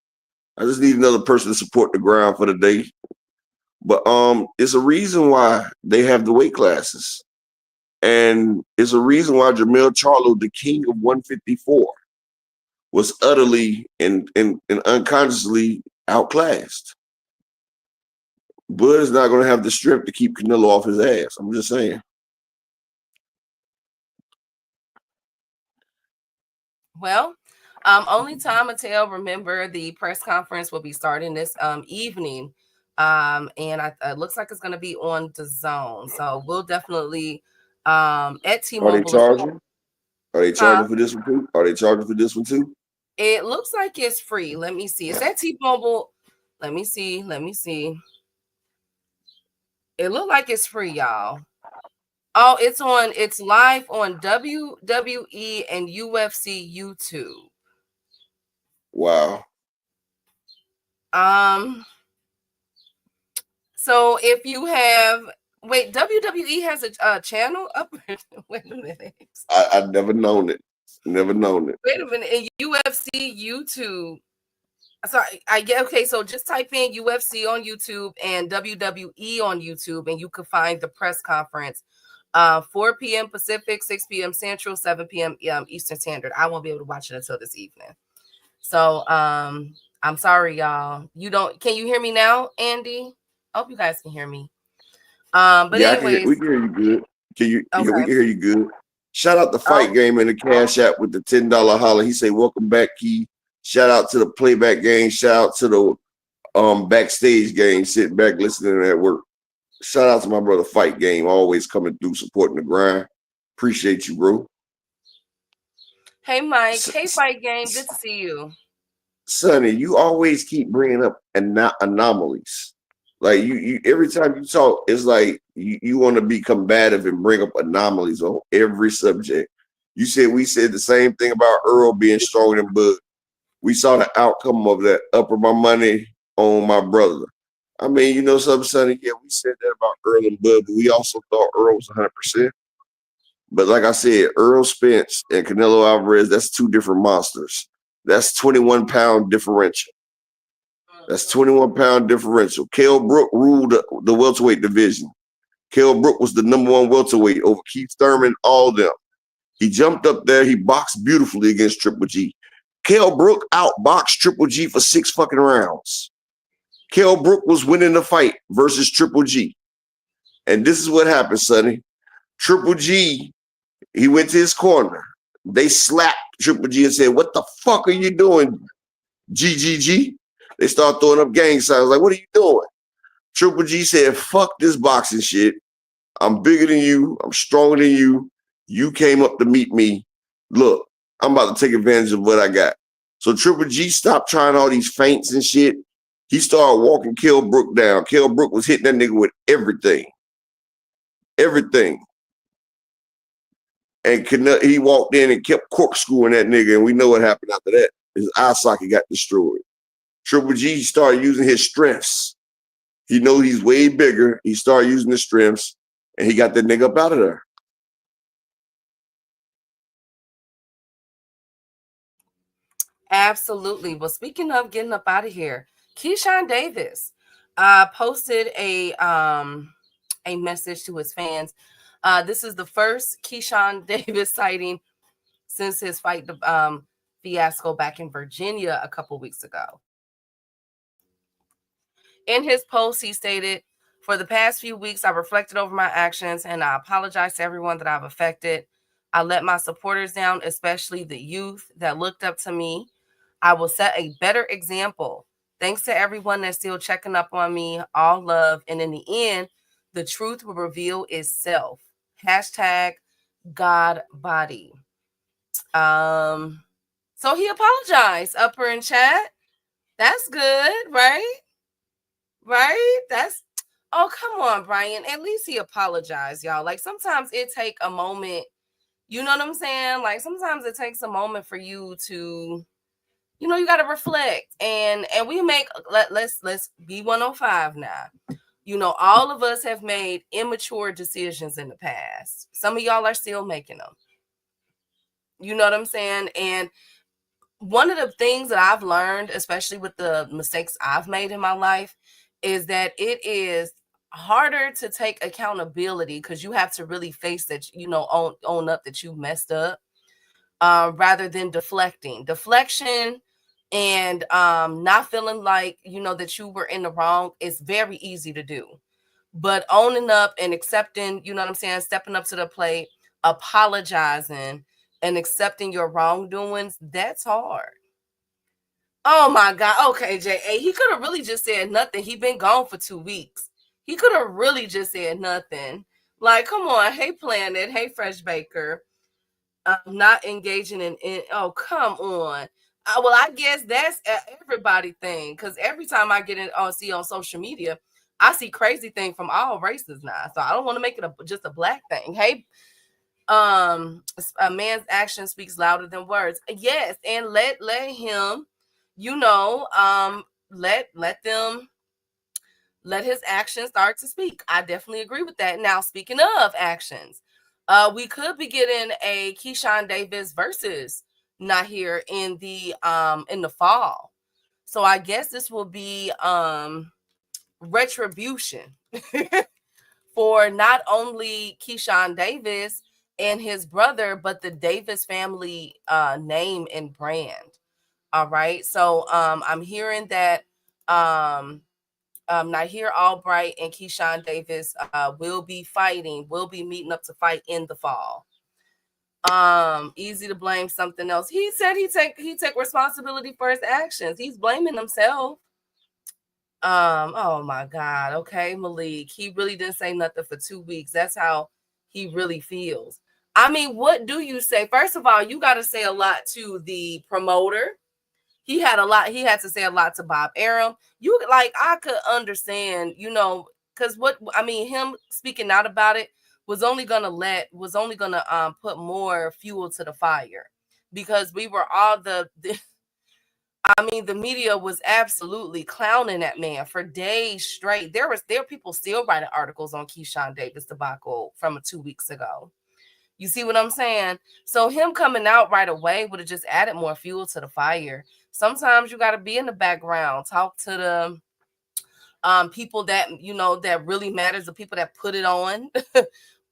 I just need another person to support the ground for the day. But it's a reason why they have the weight classes. And it's a reason why Jermell Charlo, the king of 154, was utterly and unconsciously outclassed. Bud is not going to have the strength to keep Canelo off his ass. I'm just saying. Well, only time will tell. Remember, the press conference will be starting this evening. And it looks like it's going to be on the Zone. So we'll definitely at T-Mobile. Are they charging? Are they charging for this one too? Are they charging for this one too? It looks like it's free. Let me see. Is that T-Mobile? Let me see. It looked like it's free, y'all. Oh, it's live on WWE and UFC YouTube. Wow. So if you have WWE has a channel up. Wait a minute. I've never known it. Never known it. Wait a minute. In UFC YouTube. Sorry, okay. So just type in UFC on YouTube and WWE on YouTube, and you can find the press conference. 4 p.m. Pacific, 6 p.m. Central, 7 p.m. Eastern Standard. I won't be able to watch it until this evening. So I'm sorry, y'all. Can you hear me now, Andy? I hope you guys can hear me. But yeah, anyways, we can hear you good. Okay. Yeah, we can hear you good. Shout out the Fight Game in the cash app with the $10 holler. He said, "Welcome back, Key." Shout out to the playback game. Shout out to the backstage game. Sitting back listening at work. Shout out to my brother Fight Game, always coming through, supporting the grind. Appreciate you, bro. Hey, Mike. Hey, Fight Game. Good to see you. Sonny, you always keep bringing up anomalies. Like you every time you talk, it's like you want to be combative and bring up anomalies on every subject. We said the same thing about Earl being stronger than Bud. We saw the outcome of that upper my money on my brother. I mean, you know something, Sonny? Yeah, we said that about Earl and Bud, but we also thought Earl was 100%. But like I said, Earl Spence and Canelo Alvarez, that's two different monsters. That's 21-pound differential. That's 21-pound differential. Kell Brook ruled the welterweight division. Kell Brook was the number one welterweight over Keith Thurman, all them. He jumped up there. He boxed beautifully against Triple G. Kell Brook outboxed Triple G for 6 fucking rounds. Kell Brook was winning the fight versus Triple G. And this is what happened, Sonny. Triple G, he went to his corner. They slapped Triple G and said, "What the fuck are you doing, GGG?" They start throwing up gang signs like, "What are you doing?" Triple G said, "Fuck this boxing shit. I'm bigger than you. I'm stronger than you. You came up to meet me. Look, I'm about to take advantage of what I got." So Triple G stopped trying all these feints and shit. He started walking Kell Brook down. Kell Brook was hitting that nigga with everything. Everything. And he walked in and kept corkscrewing that nigga, and we know what happened after that. His eye socket got destroyed. Triple G started using his strengths. He knows he's way bigger. He started using his strengths, and he got that nigga up out of there. Absolutely. Well, speaking of getting up out of here, Keyshawn Davis posted a message to his fans. This is the first Keyshawn Davis sighting since his fight fiasco back in Virginia a couple weeks ago. In his post, he stated, For the past few weeks, I've reflected over my actions and I apologize to everyone that I've affected. I let my supporters down, especially the youth that looked up to me. I will set a better example. Thanks to everyone that's still checking up on me. All love. And in the end, the truth will reveal itself. Hashtag God body. So he apologized, upper in chat. That's good, right? Right? That's come on, Brian. At least he apologized, y'all. Like sometimes it take a moment. You know what I'm saying? Like sometimes it takes a moment for you to, you got to reflect and we make let's be 105 now. All of us have made immature decisions in the past. Some of y'all are still making them. You know what I'm saying? And one of the things that I've learned, especially with the mistakes I've made in my life, is that it is harder to take accountability because you have to really face that, own up that you messed up, rather than deflecting. Deflection and not feeling like, that you were in the wrong is very easy to do. But owning up and accepting, you know what I'm saying, stepping up to the plate, apologizing, and accepting your wrongdoings, that's hard. Oh my God. Okay, J.A. He could have really just said nothing. He been gone for 2 weeks. He could have really just said nothing. Like, come on. Hey, Planet. Hey, Fresh Baker. Not engaging in oh, come on. Well, I guess that's everybody thing. Because every time I get in see on social media, I see crazy things from all races now. So I don't want to make it just a black thing. Hey, a man's action speaks louder than words. Yes, and let him, let his actions start to speak. I definitely agree with that. Now, speaking of actions, we could be getting a Keyshawn Davis versus Nahir in the fall. So I guess this will be retribution for not only Keyshawn Davis and his brother, but the Davis family name and brand. All right. So I'm hearing that Nahir Albright and Keyshawn Davis will be meeting up to fight in the fall. Easy to blame something else. He said he take responsibility for his actions. He's blaming himself. Oh my God. Okay, Malik. He really didn't say nothing for 2 weeks. That's how he really feels. I mean, what do you say? First of all, you got to say a lot to the promoter. He had to say a lot to Bob Arum. I could understand, because him speaking out about it was only gonna put more fuel to the fire, because we were all the media was absolutely clowning that man for days straight. There were people still writing articles on Keyshawn Davis debacle from 2 weeks ago. You see what I'm saying? So him coming out right away would have just added more fuel to the fire. Sometimes you got to be in the background, talk to the people that, that really matters, the people that put it on.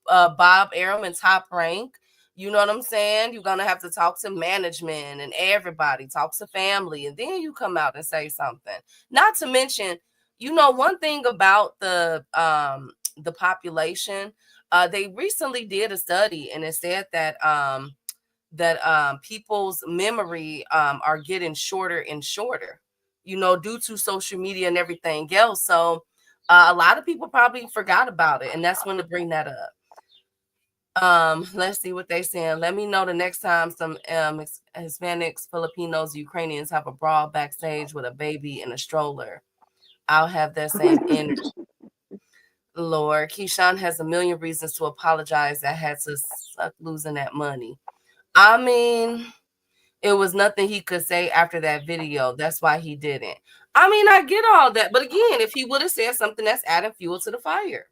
Bob Arum and Top Rank. You know what I'm saying? You're going to have to talk to management and everybody, talk to family, and then you come out and say something. Not to mention, one thing about the population, they recently did a study and it said that people's memory are getting shorter and shorter, due to social media and everything else. So a lot of people probably forgot about it, and that's when to bring that up. Let's see what they're saying. Let me know the next time some Hispanics, Filipinos, Ukrainians have a brawl backstage with a baby in a stroller. I'll have that same energy. Lord, Keyshawn has a million reasons to apologize. I had to suck losing that money. I mean, it was nothing he could say after that video. That's why he didn't. I mean, I get all that. But again, if he would have said something, that's adding fuel to the fire.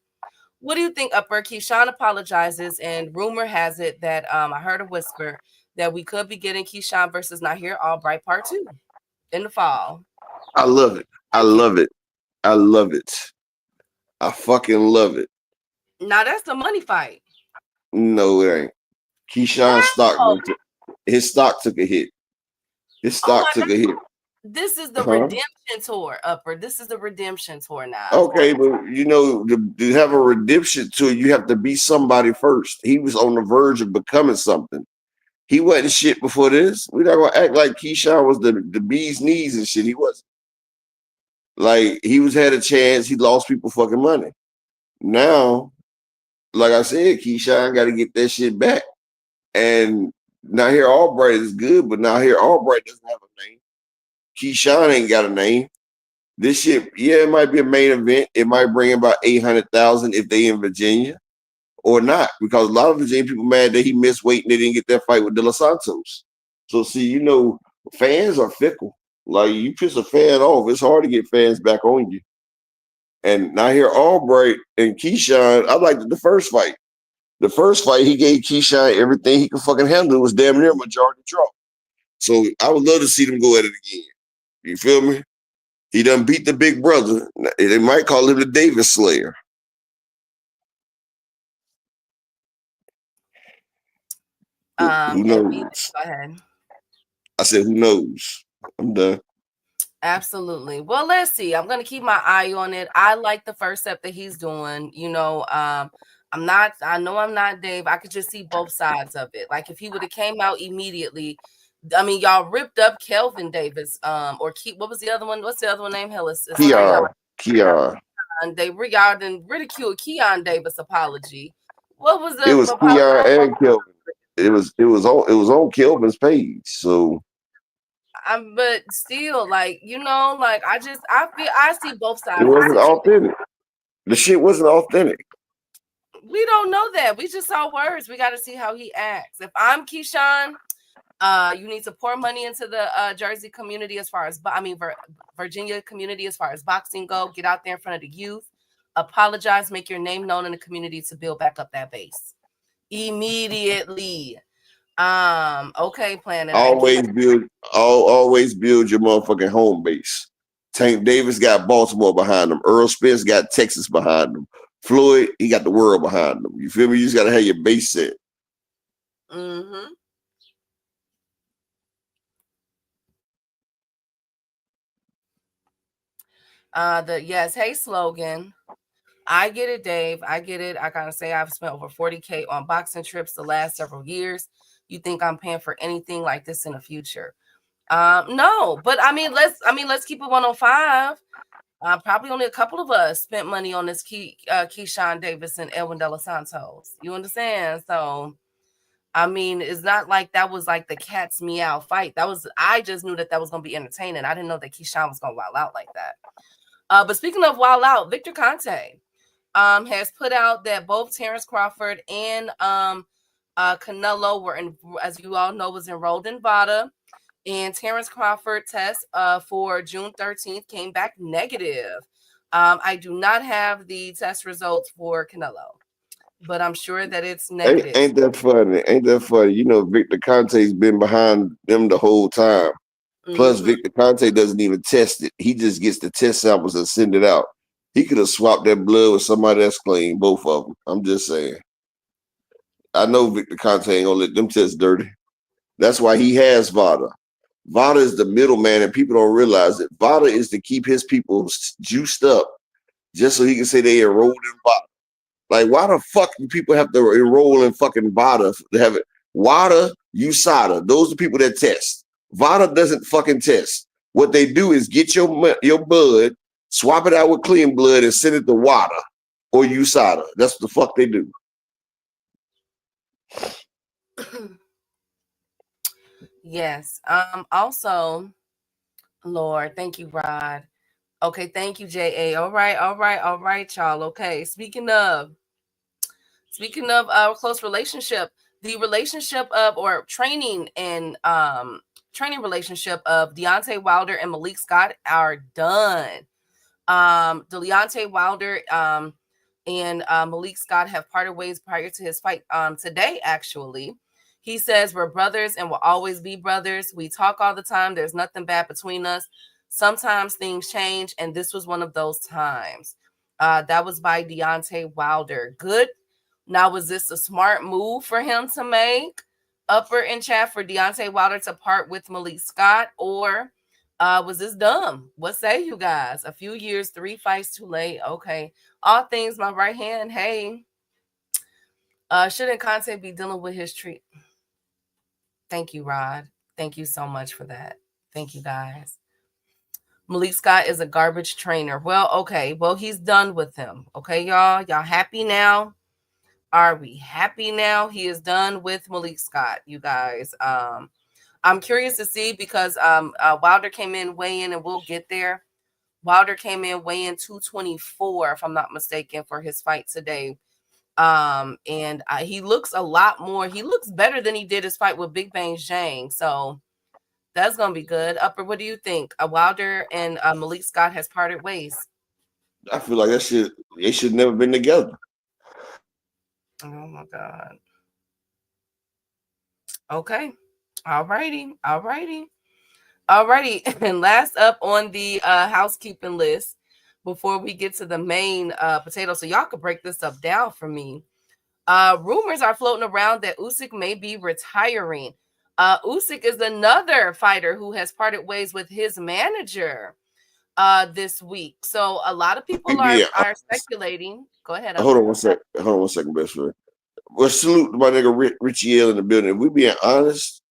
What do you think, Upper? Keyshawn apologizes, and rumor has it that I heard a whisper that we could be getting Keyshawn versus Nahir Albright Part 2 in the fall. I love it. I love it. I love it. I fucking love it. Now that's the money fight. No, it ain't. Keyshawn's stock, his stock took a hit. His stock took a hit. This is the Huh? redemption tour, Upper. This is the redemption tour now. Okay, but you know, to have a redemption tour, you have to be somebody first. He was on the verge of becoming something. He wasn't shit before this. We're not gonna act like Keyshawn was the bee's knees and shit. He wasn't. Like he was had a chance. He lost people fucking money. Now, like I said, Keyshawn got to get that shit back. And now here Albright is good, but now here Albright doesn't have a name. Keyshawn ain't got a name. This shit, yeah, it might be a main event. It might bring about 800,000 if they in Virginia or not, because a lot of Virginia people mad that he missed weight and they didn't get that fight with De Los Santos. So see, you know, fans are fickle. Like you piss a fan off, it's hard to get fans back on you. And now here Albright and Keyshawn, I liked the first fight. The first fight, he gave Keyshawn everything he could fucking handle. It was damn near a majority draw. So I would love to see them go at it again. You feel me? He done beat the big brother. They might call him the Davis Slayer. Who knows? Go ahead. I said, who knows? I'm done. Absolutely. Well, let's see. I'm gonna keep my eye on it. I like the first step that he's doing. You know, I know I'm not Dave. I could just see both sides of it. Like if he would have came out immediately, I mean, y'all ripped up Kelvin Davis, or what was the other one? What's the other one name? Hell, it's Keon. And y'all didn't ridicule Keon Davis apology. What was the? It was Keon and Kelvin. It was on Kelvin's page. So but still, like, you know, like I see both sides. It wasn't authentic. The shit wasn't authentic. We don't know that. We just saw words. We got to see how he acts. If I'm Keyshawn, you need to pour money into the Jersey community Virginia community as far as boxing go. Get out there in front of the youth. Apologize. Make your name known in the community to build back up that base immediately. Okay, Planet. Always build your motherfucking home base. Tank Davis got Baltimore behind him. Earl Spence got Texas behind him. Floyd, he got the world behind him. You feel me? You just gotta have your base set. Mm-hmm. Hey slogan. I get it, Dave. I get it. I gotta say I've spent over 40K on boxing trips the last several years. You think I'm paying for anything like this in the future? No, but I mean let's keep it 105. Probably only a couple of us spent money on this Keyshawn Davis and Edwin De Los Santos. You understand? So I mean, it's not like that was like the cat's meow fight. I just knew that was gonna be entertaining. I didn't know that Keyshawn was gonna wild out like that. But speaking of wild out, Victor Conte has put out that both Terrence Crawford and Canelo were as you all know, was enrolled in VADA. And Terrence Crawford test for June 13th came back negative. I do not have the test results for Canelo, but I'm sure that it's negative. Ain't that funny? You know, Victor Conte's been behind them the whole time. Plus, Victor Conte doesn't even test it. He just gets the test samples and send it out. He could have swapped that blood with somebody that's clean, both of them. I'm just saying. I know Victor Conte ain't gonna let them tests dirty. That's why he has VADA. VADA is the middleman, and people don't realize it. VADA is to keep his people juiced up, just so he can say they enrolled in VADA. Like, why the fuck do people have to enroll in fucking VADA to have it? WADA, USADA, those are people that test. VADA doesn't fucking test. What they do is get your blood, swap it out with clean blood, and send it to WADA or USADA. That's what the fuck they do. Yes. Also, Lord, thank you, Rod. Okay, thank you, JA. All right, y'all. Okay. Speaking of our close relationship, the relationship of or training and training relationship of Deontay Wilder and Malik Scott are done. Deontay Wilder and Malik Scott have parted ways prior to his fight today, actually. He says we're brothers and will always be brothers. We talk all the time. There's nothing bad between us. Sometimes things change, and this was one of those times. That was by Deontay Wilder. Good. Now, was this a smart move for him to make? Upper and chat for Deontay Wilder to part with Malik Scott, or Was this dumb? What say you guys? A few years, 3 fights too late. Okay. All things my right hand. Hey. Shouldn't Conte be dealing with his treat? Thank you, Rod. Thank you so much for that. Thank you, guys. Malik Scott is a garbage trainer. Well, okay. Well, he's done with him. Okay, y'all. Y'all happy now? Are we happy now? He is done with Malik Scott, you guys. I'm curious to see because Wilder came in weighing, and we'll get there. Wilder came in weighing 224, if I'm not mistaken, for his fight today. And he looks a lot more. He looks better than he did his fight with Big Bang Zhang. So that's gonna be good. Upper, what do you think? Wilder and Malik Scott has parted ways. I feel like that shit. They should never been together. Oh my God. Okay. Alrighty. And last up on the housekeeping list before we get to the main potato, so y'all could break this up down for me. Rumors are floating around that Usyk may be retiring. Usyk is another fighter who has parted ways with his manager this week. So a lot of people are speculating. Go ahead. Hold on one second, best friend. Well, salute to my nigga Richie L in the building. If we being honest,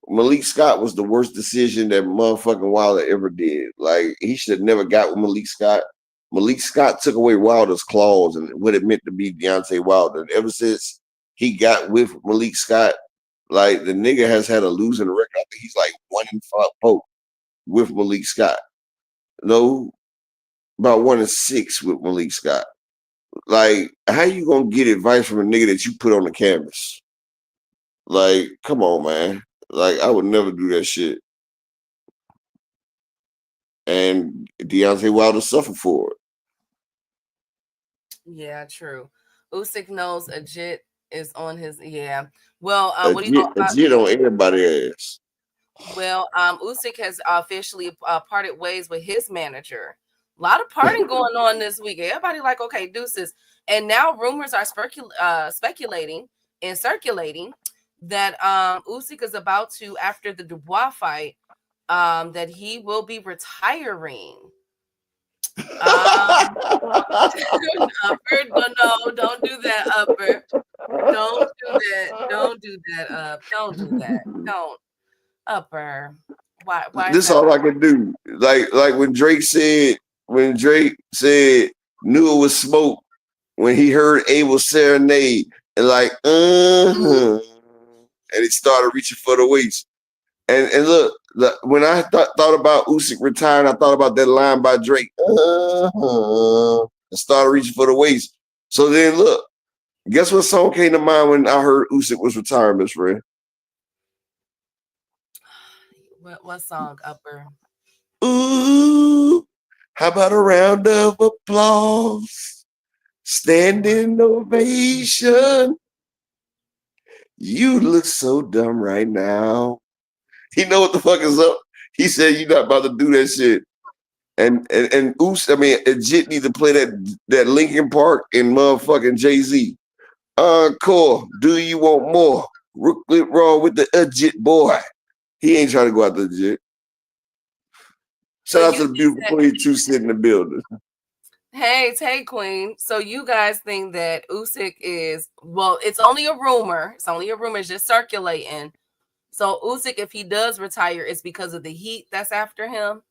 Malik Scott was the worst decision that motherfucking Wilder ever did. Like, he should have never got with Malik Scott. Malik Scott took away Wilder's claws and what it meant to be Deontay Wilder. And ever since he got with Malik Scott, like, the nigga has had a losing record. I think he's like 1-4 with Malik Scott. No, about 1-6 with Malik Scott. Like, how you gonna get advice from a nigga that you put on the canvas? Like, come on, man. Like, I would never do that shit. And Deontay Wilder suffered for it. Yeah, true. Usyk knows Ajit is on his Well, what do you think about Ajit on everybody's ass? Well, Usyk has officially parted ways with his manager. A lot of parting going on this week. Everybody like, okay, deuces. And now rumors are speculating and circulating that Usyk is about to, after the Dubois fight, that he will be retiring. Upper, no, don't do that, Upper. Don't do that. Don't do that, Don't do that. Don't. Upper. Why this is all I can do. Like when Drake said knew it was smoke when he heard Abel serenade and like and he started reaching for the waist. And look, when I thought about Usyk retiring, I thought about that line by Drake. And started reaching for the waist. So then look, guess what song came to mind when I heard Usyk was retiring, Miss Ray? What song, Upper? Ooh, how about a round of applause? Standing ovation. You look so dumb right now. He know what the fuck is up. He said you're not about to do that shit. And Ajit need to play that Linkin Park and motherfucking Jay-Z. Encore, do you want more? Rooklet Raw with the Ajit boy. He ain't trying to go out the Ajit. Shout out to the beautiful Queen 2 sitting in the building. Hey, Tay Queen. So you guys think that Usyk is, well, it's only a rumor. It's only a rumor. It's just circulating. So Usyk, if he does retire, it's because of the heat that's after him.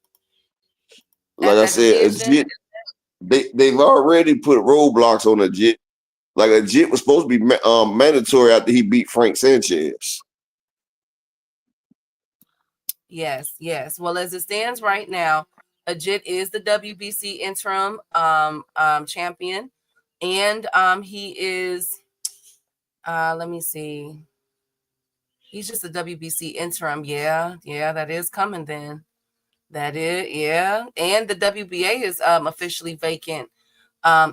Like I said, Ajit, they've already put roadblocks on Ajit. Like Ajit was supposed to be mandatory after he beat Frank Sanchez. Yes. Well, as it stands right now, Ajit is the WBC interim champion, and he is. Let me see. He's just a WBC interim. Yeah, that is coming then. That is, yeah. And the WBA is officially vacant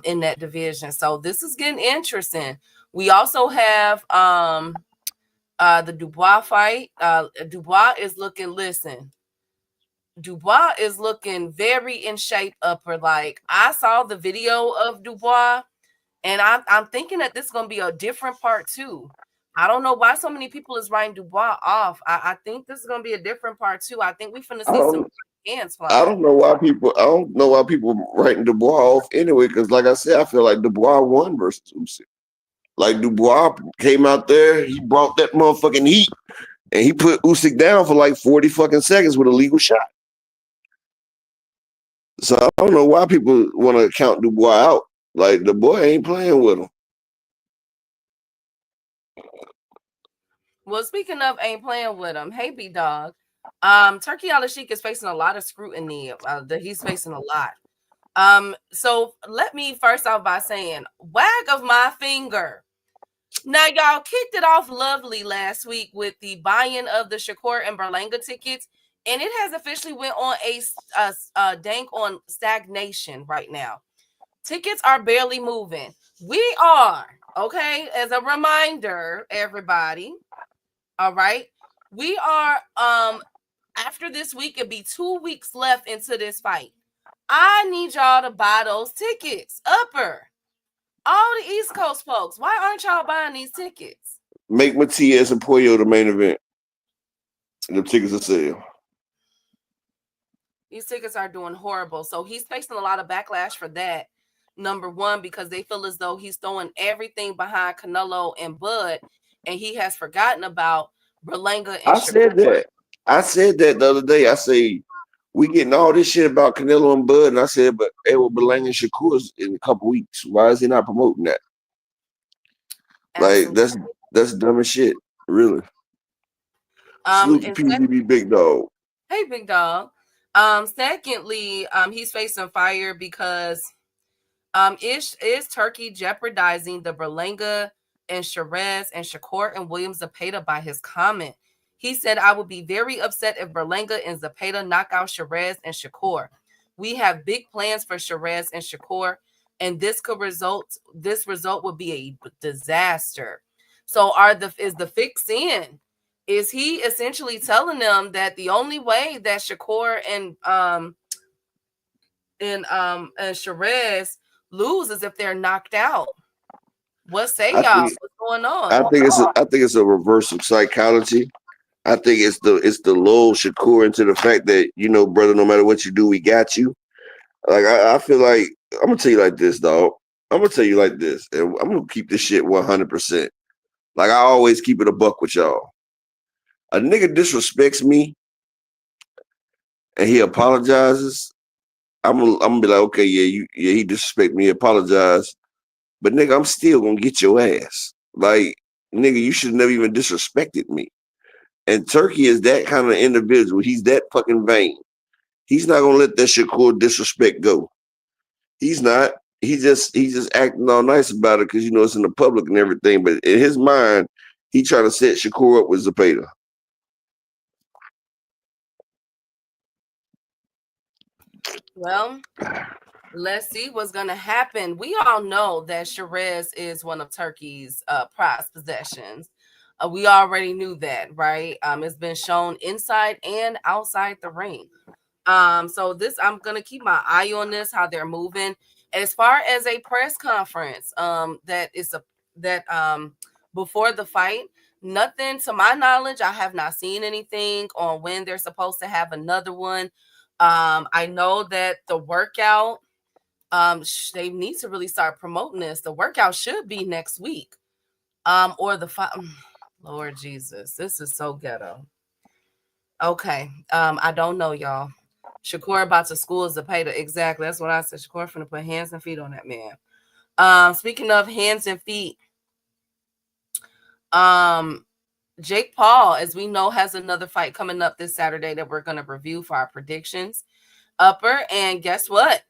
in that division. So this is getting interesting. We also have the Dubois fight. Dubois is looking very in shape, Upper. Like, I saw the video of Dubois, and I'm thinking that this is going to be a different part too. I don't know why so many people is writing Dubois off. I think this is going to be a different part too. I think we're finna see some hands I flying. don't know why people writing Dubois off anyway. Because like I said, I feel like Dubois won versus Usyk. Like Dubois came out there, he brought that motherfucking heat, and he put Usyk down for like 40 fucking seconds with a legal shot. So I don't know why people want to count Dubois out. Like the boy ain't playing with him. Well, speaking of ain't playing with him, hey B Dog. Turkey Al-Sheikh is facing a lot of scrutiny. That he's facing a lot. So let me first off by saying, wag of my finger. Now, y'all kicked it off lovely last week with the buy-in of the Shakur and Berlanga tickets, and it has officially went on a dank on stagnation right now. Tickets are barely moving. We are, okay, as a reminder, everybody, all right, we are, after this week, it'll be 2 weeks left into this fight. I need y'all to buy those tickets. Upper. All the East Coast folks, why aren't y'all buying these tickets? Make Matias and Pollo the main event. And the tickets are sale. These tickets are doing horrible. So he's facing a lot of backlash for that. Number one, because they feel as though he's throwing everything behind Canelo and Bud, and he has forgotten about Berlanga and Shakur. I said that the other day. I say we getting all this shit about Canelo and Bud, and I said, but Edward Berlanga and Shakur in a couple weeks. Why is he not promoting that? Absolutely. Like that's dumb as shit, really. Salute to PZB Big Dog. Hey, Big Dog. Secondly, he's facing fire because is Turkey jeopardizing the Berlanga and Shiraz and Shakur and Williams Zepeda by his comment. He said, I would be very upset if Berlanga and Zepeda knock out Shiraz and Shakur. We have big plans for Shiraz and Shakur, and this result would be a disaster. So is the fix in? Is he essentially telling them that the only way that Shakur and Shiraz lose is if they're knocked out? What say y'all? What's going on? I think it's a reverse of psychology. I think it's the lull Shakur into the fact that, you know, brother, no matter what you do, we got you. Like I feel like I'm gonna tell you like this, dog. I'm gonna tell you like this, and I'm gonna keep this shit 100%. Like I always keep it a buck with y'all. A nigga disrespects me, and he apologizes. I'm gonna be like, okay, he disrespect me, apologize, but nigga, I'm still gonna get your ass. Like, nigga, you should have never even disrespected me. And Turkey is that kind of individual. He's that fucking vain. He's not gonna let that Shakur disrespect go. He's not. He's just acting all nice about it because, you know, it's in the public and everything. But in his mind, he trying to set Shakur up with Zepeda. Well, let's see what's going to happen. We all know that Shiraz is one of Turkey's prized possessions. We already knew that, right? It's been shown inside and outside the ring. So I'm going to keep my eye on this, how they're moving. As far as a press conference, before the fight, nothing to my knowledge. I have not seen anything on when they're supposed to have another one. I know that the workout, they need to really start promoting this. The workout should be next week. Or the fight. Lord Jesus, this is so ghetto. Okay. I don't know, y'all. Shakur about to school Zepeda. Exactly. That's what I said. Shakur finna put hands and feet on that man. Speaking of hands and feet, Jake Paul, as we know, has another fight coming up this Saturday that we're going to review for our predictions. Upper, and guess what?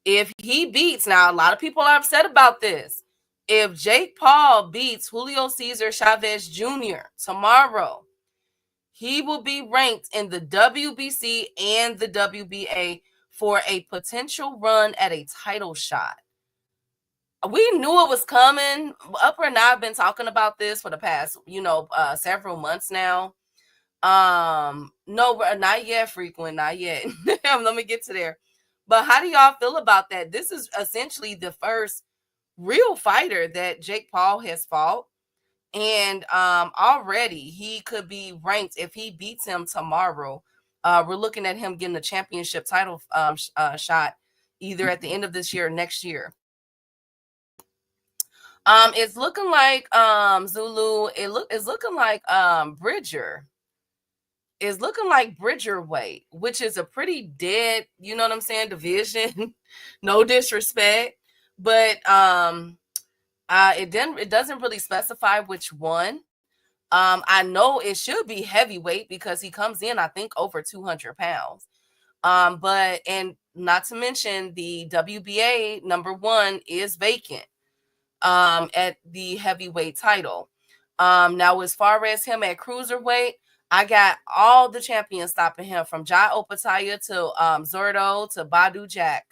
If he beats, now a lot of people are upset about this. If Jake Paul beats Julio Cesar Chavez Jr. tomorrow, he will be ranked in the WBC and the WBA for a potential run at a title shot. We knew it was coming. Upper and I have been talking about this for the past, several months now. No, not yet, frequent, not yet. Let me get to there. But how do y'all feel about that? This is essentially the first real fighter that Jake Paul has fought. And already he could be ranked, if he beats him tomorrow, We're looking at him getting a championship title shot either at the end of this year or next year. It's looking like Zulu. It's looking like Bridger. Is looking like Bridger weight, which is a pretty dead, you know what I'm saying, division. No disrespect, but it doesn't really specify which one. I know it should be heavyweight because he comes in, I think, over 200 pounds. But and not to mention the WBA #1 is vacant at the heavyweight title. Now, as far as him at cruiserweight, I got all the champions stopping him from Jai Opataya to Zurdo to Badu Jack.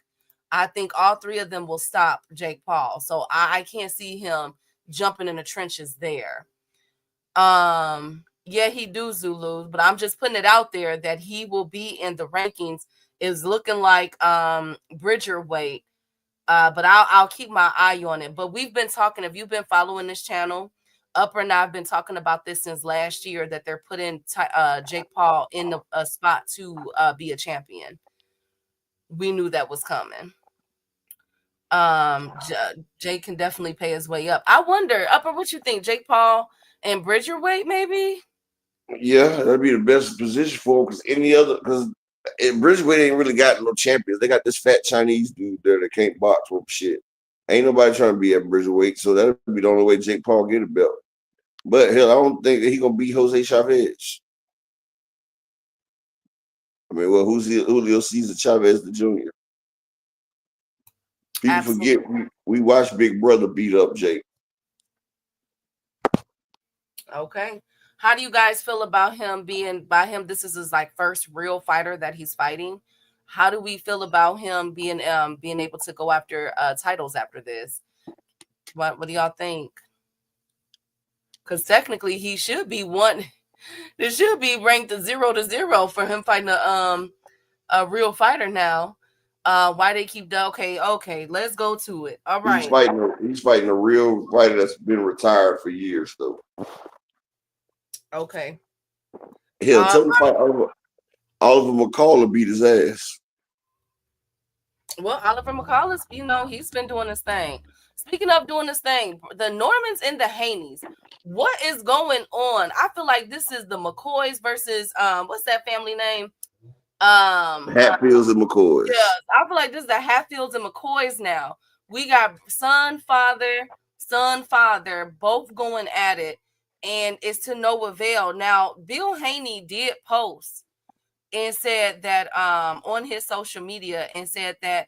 I think all three of them will stop Jake Paul. So I can't see him jumping in the trenches there. Yeah, he do Zulu, but I'm just putting it out there that he will be in the rankings. Is looking like Bridger weight. But I'll keep my eye on it. But we've been talking, if you've been following this channel, Upper and I've been talking about this since last year, that they're putting Jake Paul in a spot to be a champion. We knew that was coming. Jake can definitely pay his way up. I wonder, Upper, what you think? Jake Paul and Bridger weight, maybe? Yeah, that'd be the best position for him because any other, because Bridgeweight ain't really got no champions. They got this fat Chinese dude there that can't box with shit. Ain't nobody trying to be at Bridgeweight, so that'd be the only way Jake Paul get a belt. But hell, I don't think that he gonna beat Jose Chavez. I mean, well, who's Julio Cesar Chavez the Jr.? People Absolutely. forget we watched Big Brother beat up Jake. Okay. How do you guys feel about him being this is his like first real fighter that he's fighting? How do we feel about him being able to go after titles after this? What do y'all think? Because technically he should be one. It should be ranked 0-0 for him fighting a real fighter now. Why they keep okay, let's go to it. All right. He's fighting a real fighter that's been retired for years though. Okay. Hell, tell him to fight Oliver McCall to beat his ass. Well, Oliver McCall is, he's been doing his thing. Speaking of doing this thing, the Normans and the Haneys, what is going on? I feel like this is the McCoys versus what's that family name? Hatfields and McCoys. Yeah, I feel like this is the Hatfields and McCoys now. We got son, father, both going at it, and it's to no avail. Now, Bill Haney did post and said that on his social media and said that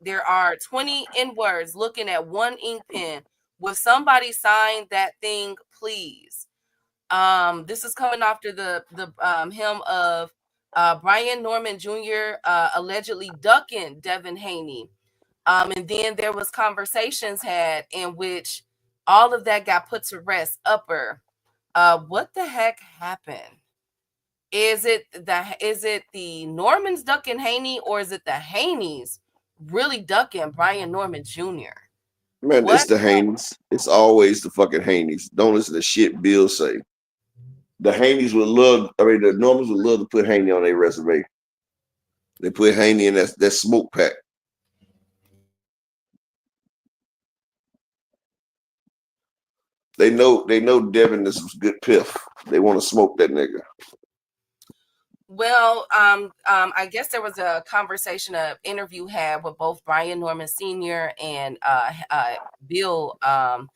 there are 20 N-words looking at one ink pen. Will somebody sign that thing, please? This is coming after the him of Brian Norman Jr. Allegedly ducking Devin Haney. And then there was conversations had in which all of that got put to rest. Upper, what the heck happened? Is it the Normans ducking Haney, or is it the Haneys really ducking Brian Norman Jr.? Man, it's the Haneys. It's always the fucking Haneys. Don't listen to shit Bill say. The Haneys would love, the Normans would love to put Haney on their resume. They put Haney in that smoke pack. They know Devin is some good piff. They want to smoke that nigga. Well, I guess there was a conversation, an interview had with both Brian Norman Sr. and Bill on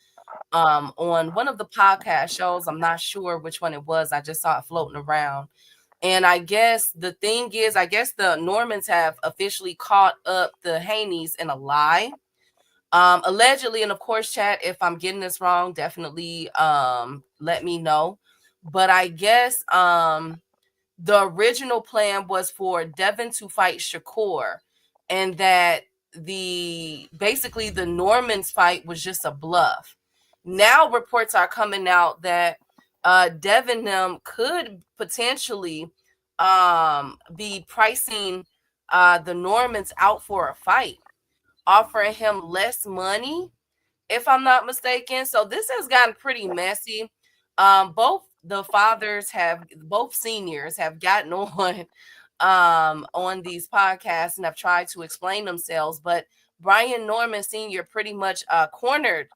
one of the podcast shows. I'm not sure which one it was. I just saw it floating around. And I guess the thing is, the Normans have officially caught up the Haneys in a lie. Allegedly, and of course, chat, if I'm getting this wrong, definitely let me know. But I guess the original plan was for Devin to fight Shakur, and that basically the Normans fight was just a bluff. Now reports are coming out that Devin them could potentially be pricing the Normans out for a fight, offering him less money, if I'm not mistaken. So this has gotten pretty messy. Both the fathers have, both seniors have gotten on these podcasts and have tried to explain themselves, but Brian Norman Sr. pretty much cornered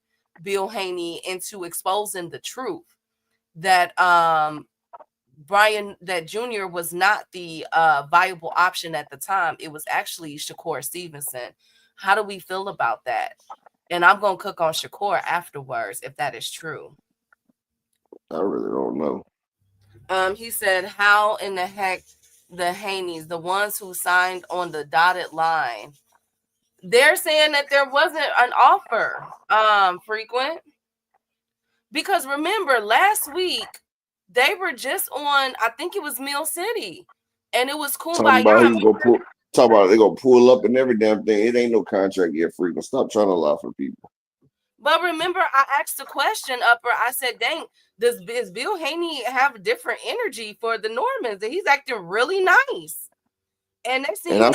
Bill Haney into exposing the truth that that Jr. was not the viable option at the time. It was actually Shakur Stevenson. How do we feel about that? And I'm gonna cook on Shakur afterwards if that is true. I really don't know. He said, how in the heck the Haneys, the ones who signed on the dotted line, they're saying that there wasn't an offer, Frequent. Because remember, last week they were just on, I think it was Mill City, and it was Talking Kumbaya. about he's gonna pull. Talking about they gonna pull up and every damn thing. It ain't no contract yet, Frequent. Stop trying to lie for people. But remember, I asked the question, Upper. I said, dang, does Bill Haney have a different energy for the Normans? And he's acting really nice. And next thing you know,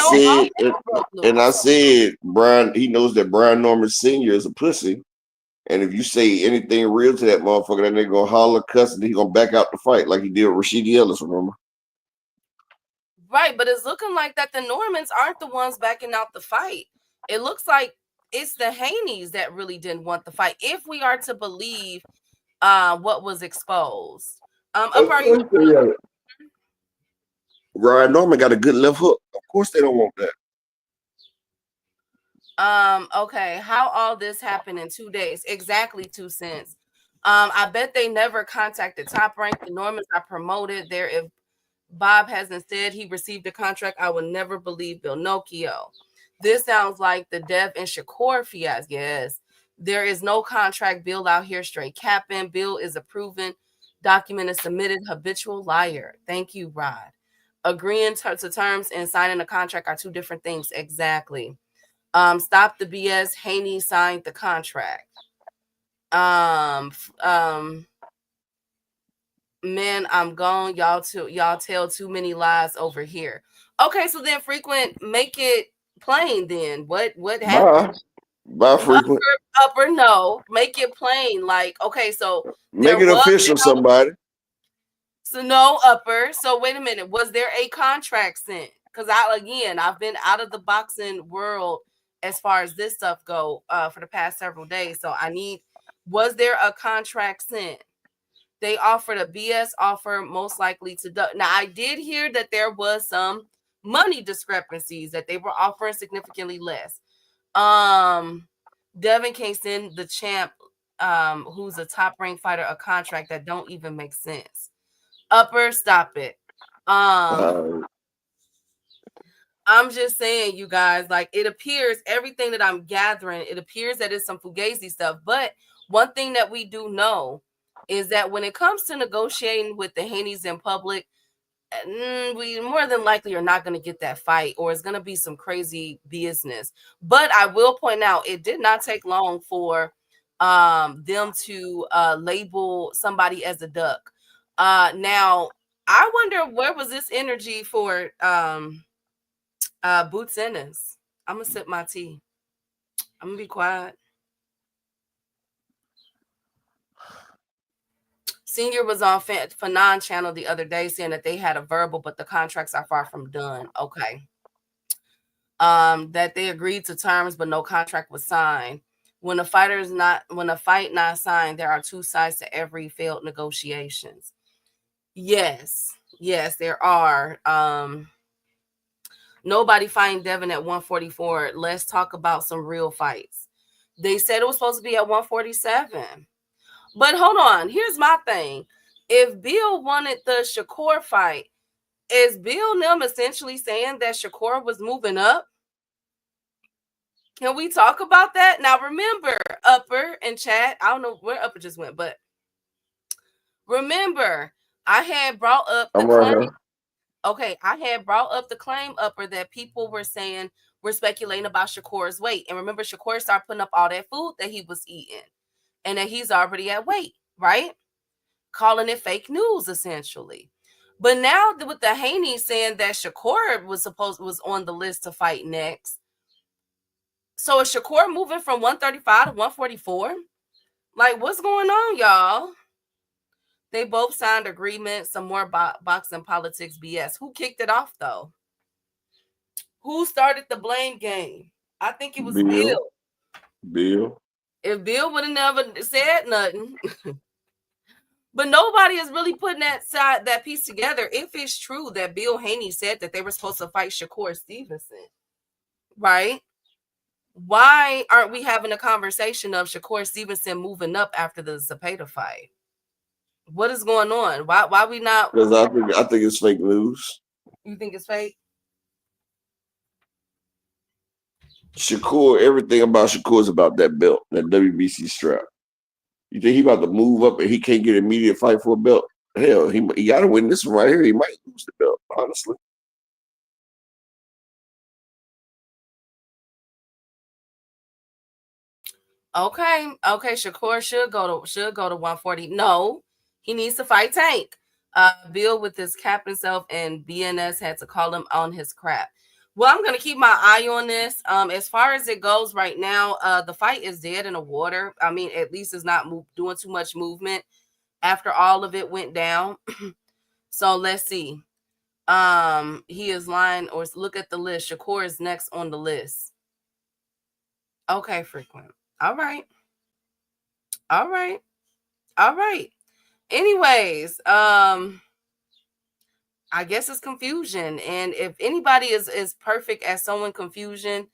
I said, Brian, he knows that Brian Norman Sr. is a pussy. And if you say anything real to that motherfucker, that nigga gonna holler, cuss, and he gonna back out the fight like he did with Rashidi Ellis, remember? Right, but it's looking like that the Normans aren't the ones backing out the fight. It looks like it's the Haneys that really didn't want the fight, if we are to believe what was exposed. Brian Norman got a good left hook. Of course they don't want that. Okay, how all this happened in 2 days? Exactly 2 cents. I bet they never contacted Top Rank. The Normans are promoted there. If Bob hasn't said he received a contract, I will never believe Bill Nokia. This sounds like the Dev and Shakur fiasco. Yes, there is no contract. Bill out here straight capping. Bill is a proven, documented, submitted, habitual liar. Thank you, Rod. Agreeing to terms and signing a contract are two different things. Exactly. Stop the BS. Haney signed the contract. Man, I'm gone. Y'all tell too many lies over here. Okay, so then Frequent, make it plain then. What happened? Bye, Frequent. Upper, no. Make it plain. Like, okay, so make it official, somebody. So no, Upper. So wait a minute. Was there a contract sent? Because I've been out of the boxing world as far as this stuff go for the past several days. So was there a contract sent? They offered a BS offer, most likely to now. I did hear that there was some money discrepancies, that they were offering significantly less. Devin can't send the champ, who's a top ranked fighter, a contract that don't even make sense. Upper, stop it. I'm just saying, you guys, like, it appears, everything that I'm gathering, it appears that it's some fugazi stuff. But one thing that we do know is that when it comes to negotiating with the Haneys in public, we more than likely are not going to get that fight, or it's going to be some crazy business. But I will point out, it did not take long for them to label somebody as a duck. Now, I wonder, where was this energy for Boots Ennis? I'm going to sip my tea. I'm going to be quiet. Senior was on Fanon channel the other day saying that they had a verbal, but the contracts are far from done. Okay. That they agreed to terms, but no contract was signed. When a fight not signed, there are two sides to every failed negotiations. Yes, there are. Nobody fighting Devin at 144. Let's talk about some real fights. They said it was supposed to be at 147. But hold on, here's my thing. If Bill wanted the Shakur fight, is Bill Nim essentially saying that Shakur was moving up? Can we talk about that? Now, remember, Upper and chat, I don't know where Upper just went, but remember, I had brought up the claim. Okay, I had brought up the claim, Upper, that people were saying, we're speculating about Shakur's weight. And remember, Shakur started putting up all that food that he was eating, and that he's already at weight, right? Calling it fake news, essentially. But now with the Haney saying that Shakur was on the list to fight next. So is Shakur moving from 135 to 144? Like, what's going on, y'all? They both signed agreements, some more boxing politics BS. Who kicked it off, though? Who started the blame game? I think it was Bill. Bill. If Bill would have never said nothing, but nobody is really putting that piece together. If it's true that Bill Haney said that they were supposed to fight Shakur Stevenson, right? Why aren't we having a conversation of Shakur Stevenson moving up after the Zepeda fight? What is going on? Why we not? Because I think it's fake news. You think it's fake? Shakur, everything about Shakur is about that belt, that WBC strap. You think he about to move up and he can't get an immediate fight for a belt? Hell, he got to win this one right here. He might lose the belt, honestly. Okay. Shakur should go to 140. No, he needs to fight Tank. Bill with his captain self and BNS had to call him on his crap. Well, I'm gonna keep my eye on this. As far as it goes right now, the fight is dead in the water. I mean, at least it's not doing too much movement after all of it went down. So let's see. He is lying, or look at the list. Shakur is next on the list. Okay, frequent. All right. Anyways, I guess it's confusion. And if anybody is perfect at sowing confusion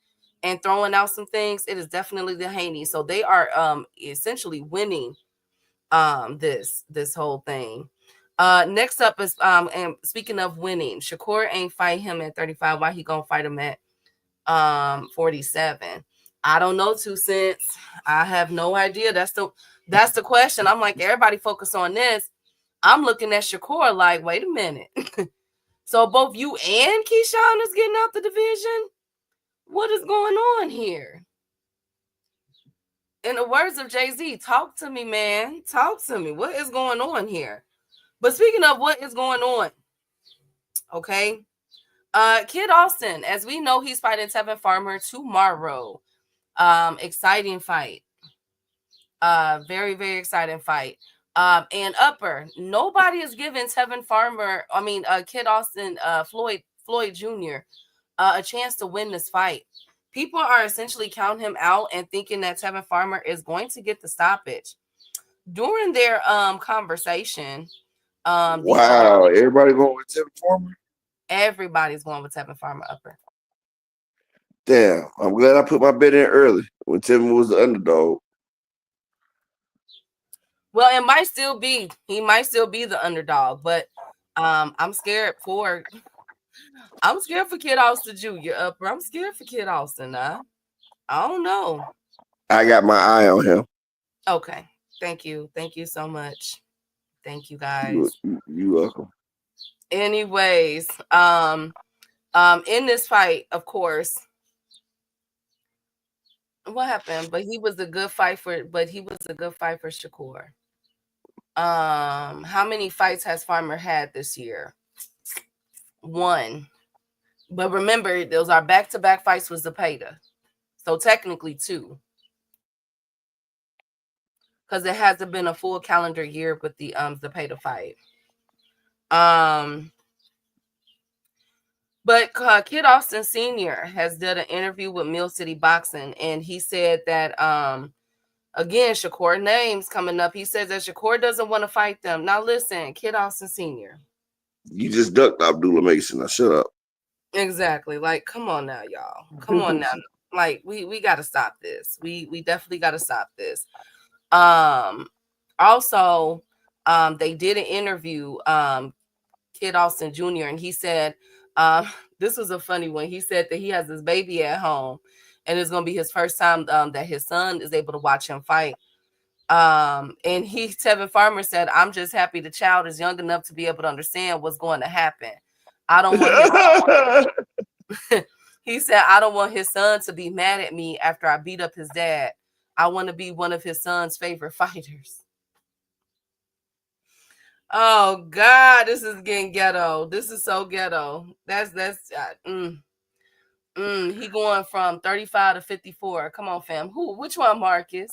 and throwing out some things, it is definitely the Haneys. So they are essentially winning this whole thing. Next up is and speaking of winning, Shakur ain't fight him at 35. Why he gonna fight him at 47? I don't know, 2 cents. I have no idea. That's the question. I'm like, everybody focus on this. I'm looking at Shakur like, wait a minute. So both you and Keyshawn is getting out the division? What is going on here? In the words of Jay-Z, talk to me, man. Talk to me. What is going on here? But speaking of what is going on, okay. Kid Austin, as we know, he's fighting Tevin Farmer tomorrow. Exciting fight. Very, very exciting fight. And upper, nobody is giving Tevin Farmer, Kid Austin, Floyd Jr., a chance to win this fight. People are essentially counting him out and thinking that Tevin Farmer is going to get the stoppage. During their conversation, wow, everybody going with Tevin Farmer? Everybody's going with Tevin Farmer upper. Damn, I'm glad I put my bet in early when Tevin was the underdog. Well, it might still be. He might still be the underdog, but I'm scared for Kid Austin Jr. upper. I'm scared for Kid Austin. I don't know. I got my eye on him. Okay. Thank you. Thank you so much. Thank you, guys. You welcome. Anyways, in this fight, of course, what happened? But he was a good fight for Shakur. How many fights has Farmer had this year? 1. But remember, those are back-to-back fights with Zepeda. So technically 2. Because it hasn't been a full calendar year with the Zepeda fight. But Kid Austin Sr. has done an interview with Mill City Boxing, and he said that again, Shakur names coming up. He says that Shakur doesn't want to fight them. Now listen, Kid Austin Sr. You just ducked Abdullah Mason. Now shut up. Exactly. Like, come on now, y'all. Come on now. Like, we gotta stop this. We definitely gotta stop this. Also, they did an interview, Kid Austin Jr., and he said, this was a funny one. He said that he has his baby at home, and it's gonna be his first time that his son is able to watch him fight. And Tevin Farmer said, I'm just happy the child is young enough to be able to understand what's going to happen. I don't want he said, I don't want his son to be mad at me after I beat up his dad. I want to be one of his son's favorite fighters. Oh God, this is getting ghetto. This is so ghetto. He going from 35 to 54. Come on, fam. Which one, Marcus?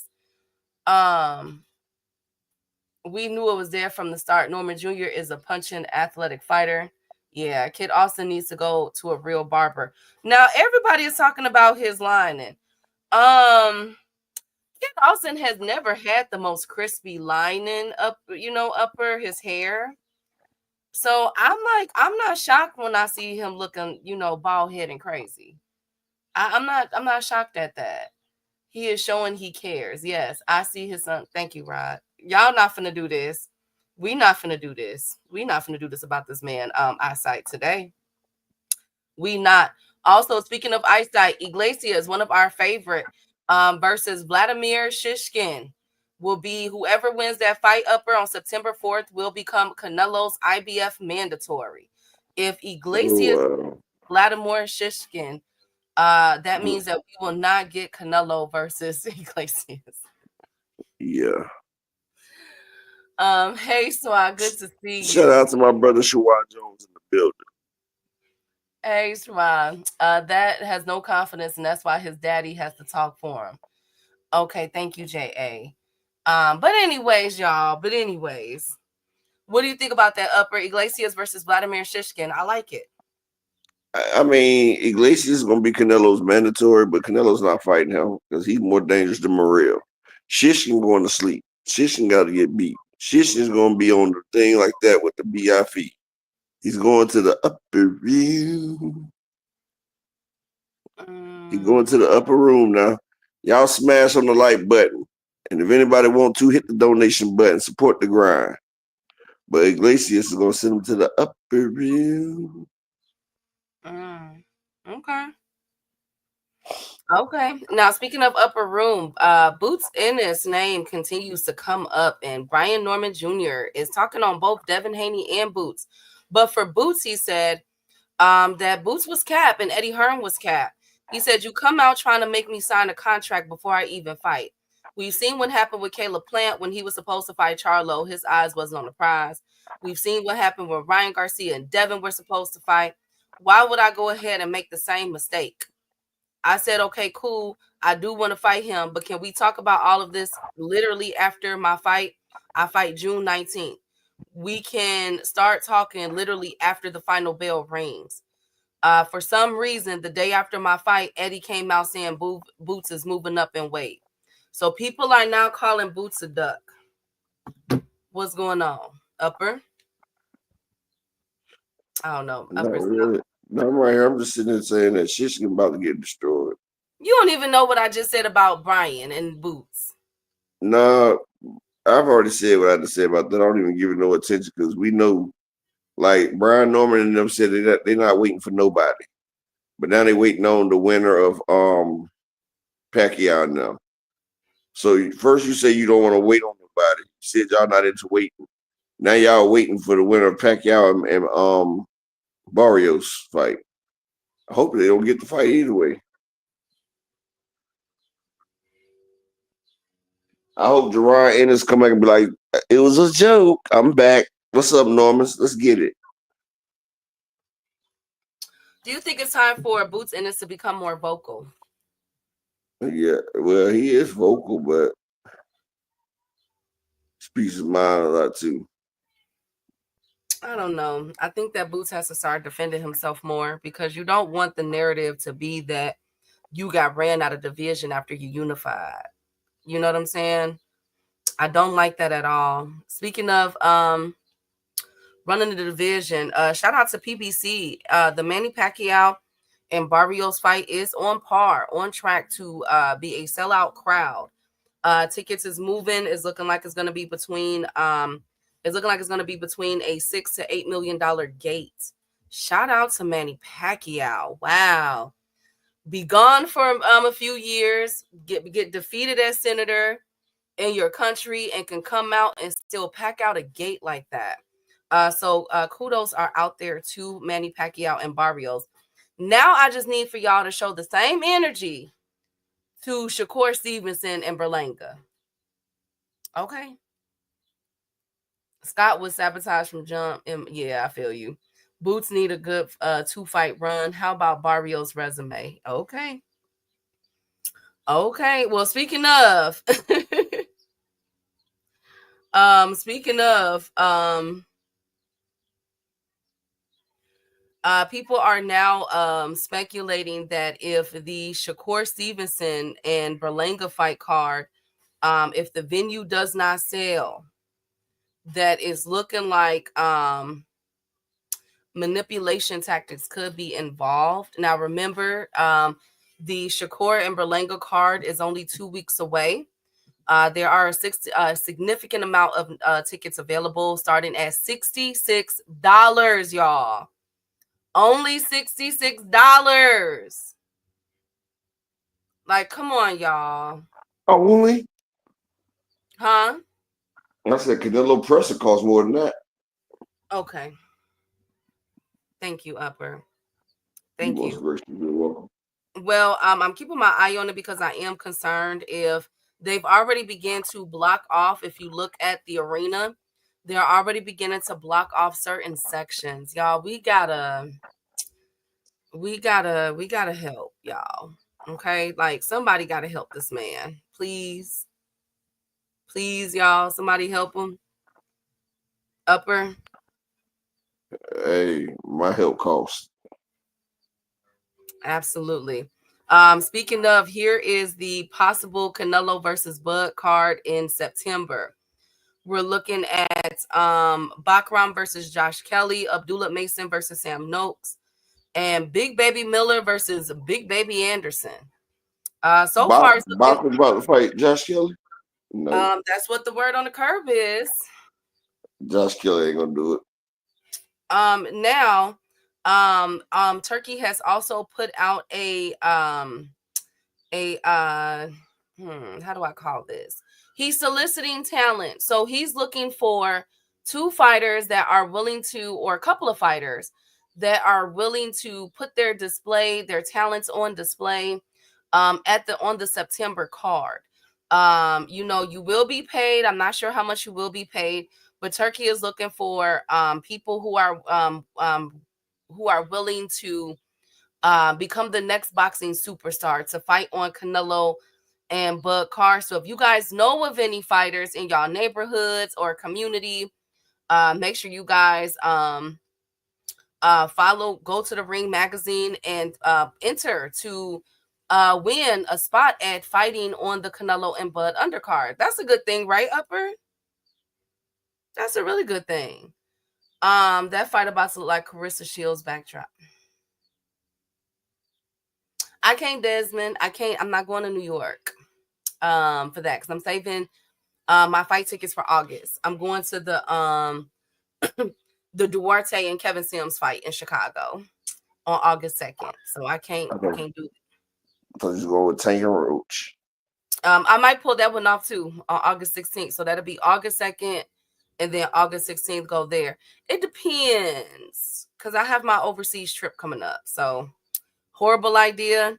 We knew it was there from the start. Norman Jr. is a punching athletic fighter. Yeah, Kid Austin needs to go to a real barber. Now everybody is talking about his lining. Kid Austin has never had the most crispy lining up, upper his hair. So I'm not shocked when I see him looking, bald head and crazy. I'm not shocked at that. He is showing he cares. Yes, I see his son. Thank you, Rod. Y'all not finna do this. We not finna do this. We not finna do this about this man eyesight today. We not. Also, speaking of eyesight, Iglesias, one of our favorite, versus Vladimir Shishkin, will be whoever wins that fight upper on September 4th will become Canelo's IBF mandatory. If Iglesias, Vladimir Shishkin, that means that we will not get Canelo versus Iglesias. Yeah. Hey, Swag, good to see you. Shout out to my brother Shawad Jones in the building. Hey, Swag. That has no confidence, and that's why his daddy has to talk for him. Okay, thank you, J.A. But anyways, y'all. What do you think about that upper Iglesias versus Vladimir Shishkin? I like it. I mean, Iglesias is gonna be Canelo's mandatory, but Canelo's not fighting him because he's more dangerous than Morrell. Shishkin going to sleep. Shishkin got to get beat. Shishkin's gonna be on the thing like that with the BIF. He's going to the upper room. He's going to the upper room now. Y'all smash on the like button. And if anybody want to, hit the donation button. Support the grind. But Iglesias is going to send him to the upper room. Okay. Okay. Now, speaking of upper room, Boots Ennis' name continues to come up, and Brian Norman Jr. is talking on both Devin Haney and Boots. But for Boots, he said that Boots was cap and Eddie Hearn was cap. He said, you come out trying to make me sign a contract before I even fight. We've seen what happened with Caleb Plant when he was supposed to fight Charlo. His eyes wasn't on the prize. We've seen what happened when Ryan Garcia and Devin were supposed to fight. Why would I go ahead and make the same mistake? I said, okay, cool. I do want to fight him, but can we talk about all of this literally after my fight? I fight June 19th. We can start talking literally after the final bell rings. For some reason, the day after my fight, Eddie came out saying Boots is moving up in weight. So people are now calling Boots a duck. What's going on? Upper? I don't know. Not really. No, I'm right here. I'm just sitting there saying that shit's about to get destroyed. You don't even know what I just said about Brian and Boots. No, I've already said what I had to say about that. I don't even give it no attention because we know, like Brian Norman and them said they're not waiting for nobody, but now they're waiting on the winner of Pacquiao now. So first you say you don't want to wait on nobody. You said y'all not into waiting. Now y'all waiting for the winner of Pacquiao and Barrios fight. I hope they don't get the fight either way. I hope Jerron Ennis come back and be like, it was a joke. I'm back. What's up, Norman? Let's get it. Do you think it's time for Boots Ennis to become more vocal? Yeah, well, he is vocal, but speaks his mind a lot too. I don't know. I think that Boots has to start defending himself more because you don't want the narrative to be that you got ran out of division after you unified. You know what I'm saying? I don't like that at all. Speaking of running the division, shout out to PBC. The Manny Pacquiao and Barrios fight is on track to be a sellout crowd. Tickets is moving. It's looking like it's going to be between a $6 to $8 million gate. Shout out to Manny Pacquiao. Wow. Be gone for a few years, get defeated as senator in your country, and can come out and still pack out a gate like that. So kudos are out there to Manny Pacquiao and Barrios. Now I just need for y'all to show the same energy to Shakur Stevenson and Berlanga. Okay. Scott was sabotaged from jump. And yeah, I feel you. Boots need a good 2-fight run. How about Barrios' resume? Okay. Well, speaking of, Speaking of, people are now speculating that if the Shakur Stevenson and Berlanga fight card, if the venue does not sell, that is looking like manipulation tactics could be involved. Now, remember, the Shakur and Berlanga card is only 2 weeks away. There are a significant amount of tickets available, starting at $66, y'all. Only $66. Like, come on, y'all. Only? Huh? I said, Canelo presser costs more than that. Okay. Thank you, Upper. You Thank most you. graciously, you're welcome. Well, I'm keeping my eye on it because I am concerned if they've already begun to block off. If you look at the arena, they're already beginning to block off certain sections. Y'all, we gotta help, y'all. Okay, like somebody gotta help this man, please, y'all. Somebody help him. Upper. Hey, my help costs. Absolutely. Speaking of, here is the possible Canelo versus Bud card in September. We're looking at Bakram versus Josh Kelly, Abdullah Mason versus Sam Noakes, and Big Baby Miller versus Big Baby Anderson. So far, it's looking, About to fight Josh Kelly? No. that's what the word on the curb is. Josh Kelly ain't gonna do it. Now, Turkey has also put out how do I call this? He's soliciting talent. So he's looking for 2 fighters that are willing to, or a couple of fighters that are willing to put their talents on display on the September card. You will be paid. I'm not sure how much you will be paid, but Turkey is looking for people who are willing to become the next boxing superstar to fight on Canelo and Bud Carr. So if you guys know of any fighters in y'all neighborhoods or community, make sure you guys go to the Ring magazine and enter to win a spot at fighting on the Canelo and Bud undercard. That's a good thing, right, Upper? That's a really good thing. That fight about to look like Carissa Shields' backdrop. I can't, Desmond. I'm not going to New York for that because I'm saving my fight tickets for August. I'm going to the the Duarte and Kevin Sims fight in Chicago on August 2nd. So I can't do it. I thought you was going with Tank and Roach. I might pull that one off too on August 16th. So that'll be August 2nd and then August 16th go there. It depends because I have my overseas trip coming up. So horrible idea.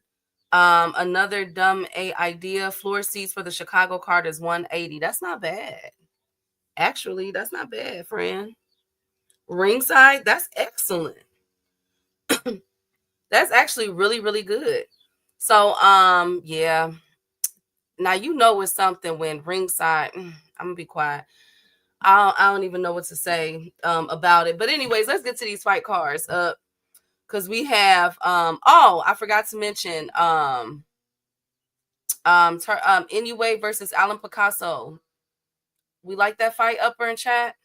Another dumb idea. Floor seats for the Chicago card is $180. That's not bad. Actually, that's not bad, friend. Ringside, that's excellent. That's actually really, really good. So, yeah. Now you know it's something when ringside. I'm gonna be quiet. I don't even know what to say about it. But anyways, let's get to these fight cards. Because we have I forgot to mention Inoue versus Alan Picasso. We like that fight, Upper in chat.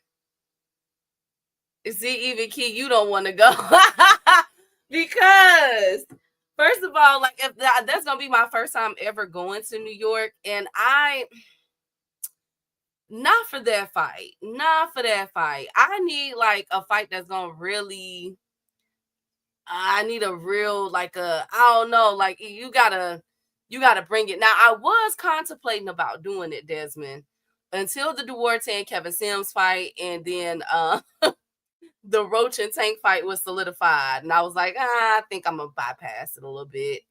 See, even Key, you don't want to go because first of all, like if that's gonna be my first time ever going to New York, and not for that fight. I need like a fight that's gonna really. I need a real I don't know, like you gotta bring it. Now I was contemplating about doing it, Desmond, until the Duarte and Kevin Sims fight, and then the Roach and Tank fight was solidified, and I was like, I think I'm gonna bypass it a little bit.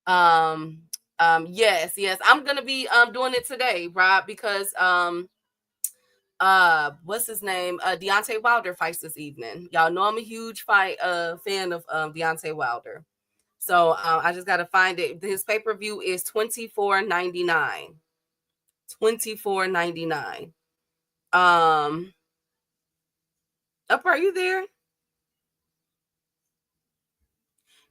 Yes, I'm gonna be doing it today, Rob, because what's his name? Deontay Wilder fights this evening. Y'all know I'm a huge fan of Deontay Wilder. So I just gotta find it. His pay-per-view is $24.99. $24.99. Up, are you there?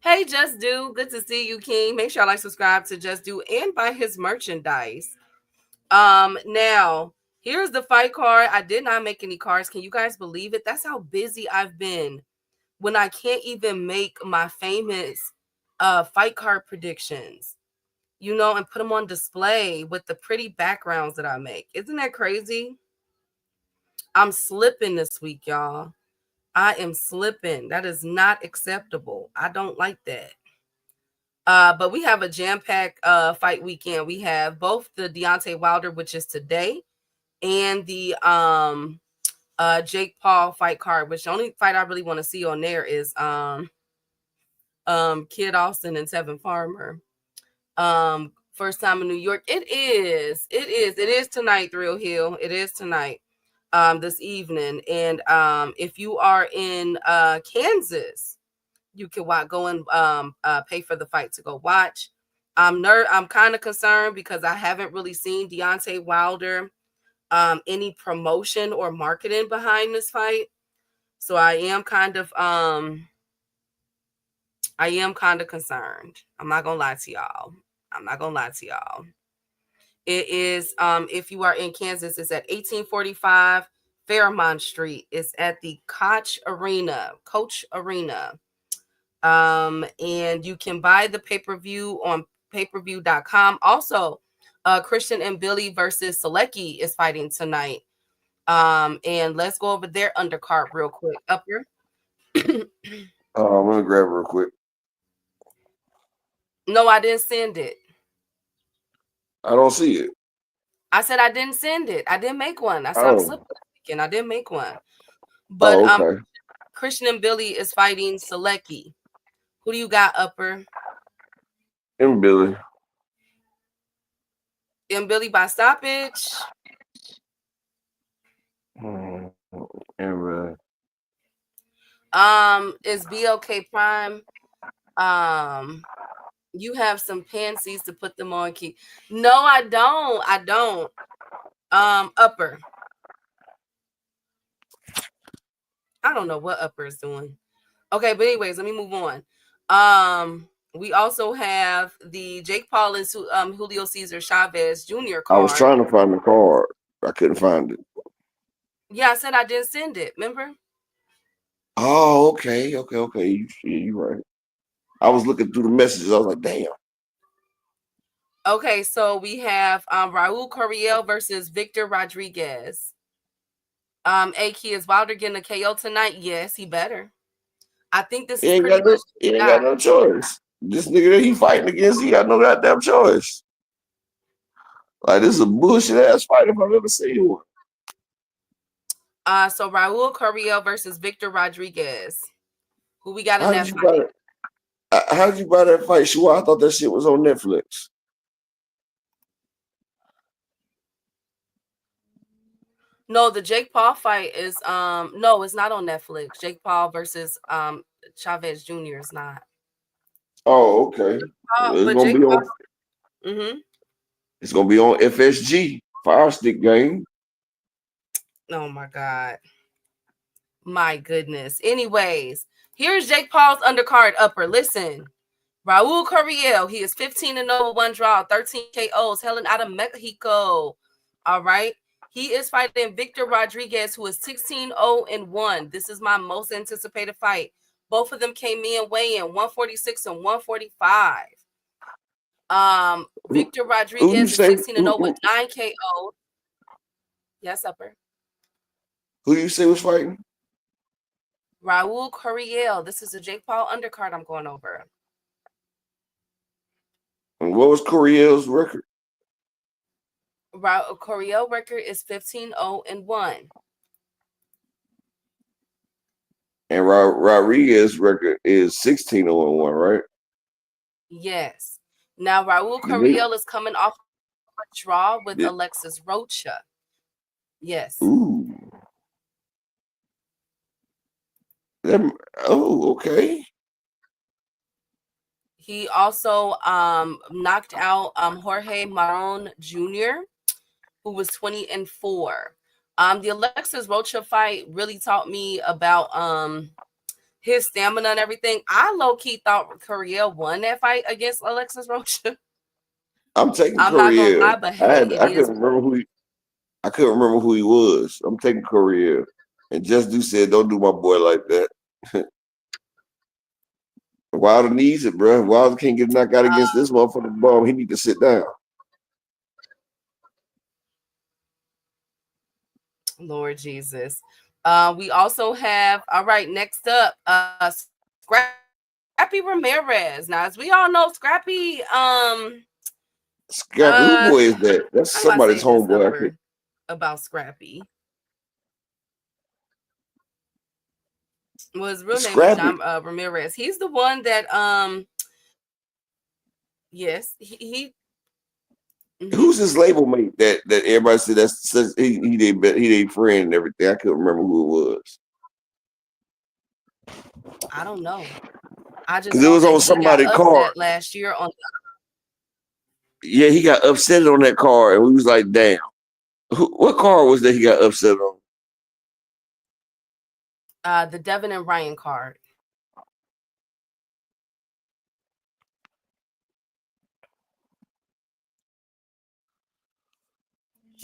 Hey, Just Do. Good to see you, King. Make sure I like, subscribe to Just Do and buy his merchandise. Now, here's the fight card. I did not make any cards. Can you guys believe it? That's how busy I've been when I can't even make my famous fight card predictions, you know, and put them on display with the pretty backgrounds that I make. Isn't that crazy? I'm slipping this week, y'all. I am slipping. That is not acceptable. I don't like that. But we have a jam-packed fight weekend. We have both the Deontay Wilder, which is today, and the Jake Paul fight card, which the only fight I really want to see on there is Kid Austin and Tevin Farmer. First time in New York. It is tonight, Thrill Hill. It is tonight. This evening. And if you are in Kansas, you can go and pay for the fight to go watch. I'm kind of concerned because I haven't really seen Deontay Wilder any promotion or marketing behind this fight. So I am kind of concerned. I'm not gonna lie to y'all. It is if you are in Kansas, it's at 1845 Fairmont Street. It's at the Coach Arena. And you can buy the pay-per-view on payperview.com. Also, Christian and Billy versus Selecki is fighting tonight. And let's go over their undercard real quick. Upper. I'm gonna grab it real quick. No, I didn't send it. I don't see it. I said I didn't send it. I didn't make one. I said I'm slipping, and I didn't make one. But okay. Christian and Billy is fighting Selecki. Who do you got, Upper? And Billy. And Billy by stoppage. And Billy. Is BLK Prime? You have some pansies to put them on, Key. No, I don't. Upper. I don't know what Upper is doing. Okay, but anyways, let me move on. We also have the Jake Paul and Julio Cesar Chavez Jr. card. I was trying to find the card. I couldn't find it. Yeah, I said I didn't send it. Remember? Oh, okay. You're right. I was looking through the messages. I was like, damn. Okay, so we have Raul Corriel versus Victor Rodriguez. AK, is Wilder getting a KO tonight? Yes, he better. I think this is pretty much. He ain't got no choice. This nigga that he fighting against, he got no goddamn choice. Like, this is a bullshit ass fight if I've ever seen one. So Raul Corriel versus Victor Rodriguez. Who we got in that fight? How did you buy that fight, Shua? I thought that shit was on Netflix. No, the Jake Paul fight is no, it's not on Netflix. Jake Paul versus Chavez Jr. is not. Oh, okay. It's gonna be on. It's gonna be on FSG Fire Stick game. Oh my God. My goodness. Anyways, here's Jake Paul's undercard upper. Listen. Raul Corriel, he is 15-0, 1 draw, 13 KOs, hailing out of Mexico. All right. He is fighting Victor Rodriguez, who is 16-0-1. This is my most anticipated fight. Both of them came in weighing 146 and 145. Victor Rodriguez is 16-0 with 9 KOs. Yes, Upper. Who you say was fighting? Raul Corriel. This is a Jake Paul undercard I'm going over. And what was Corriel's record? Corriel record is 15-0-1. And Rodriguez's record is 16-0-1, right? Yes. Now Raul Corriel is coming off a draw with Alexis Rocha. Yes. Ooh. Okay. He also knocked out Jorge Marron Jr., who was 20-4. The Alexis Rocha fight really taught me about his stamina and everything. I low key thought Curiel won that fight against Alexis Rocha. I'm taking I'm not gonna lie, Curiel. but hey, it I is. couldn't remember I couldn't remember who he was. I'm taking Curiel. And Just Do said, "Don't do my boy like that." Wilder needs it, bro. Wilder can't get knocked out against this motherfucking bum. He need to sit down. Lord Jesus. We also have, all right, next up, Scrappy Ramirez. Now, as we all know, Scrappy, Scrappy, who boy is that? That's how do I somebody's say this homeboy. about Scrappy? Well, his real name is John Ramirez. He's the one that, yes, he Who's his label mate that everybody said he they friend and everything? I couldn't remember who it was. I don't know. I just Because it was on somebody's car last year on. Yeah, he got upset on that car, and we was like, "Damn, what car was that he got upset on?" The Devin and Ryan card.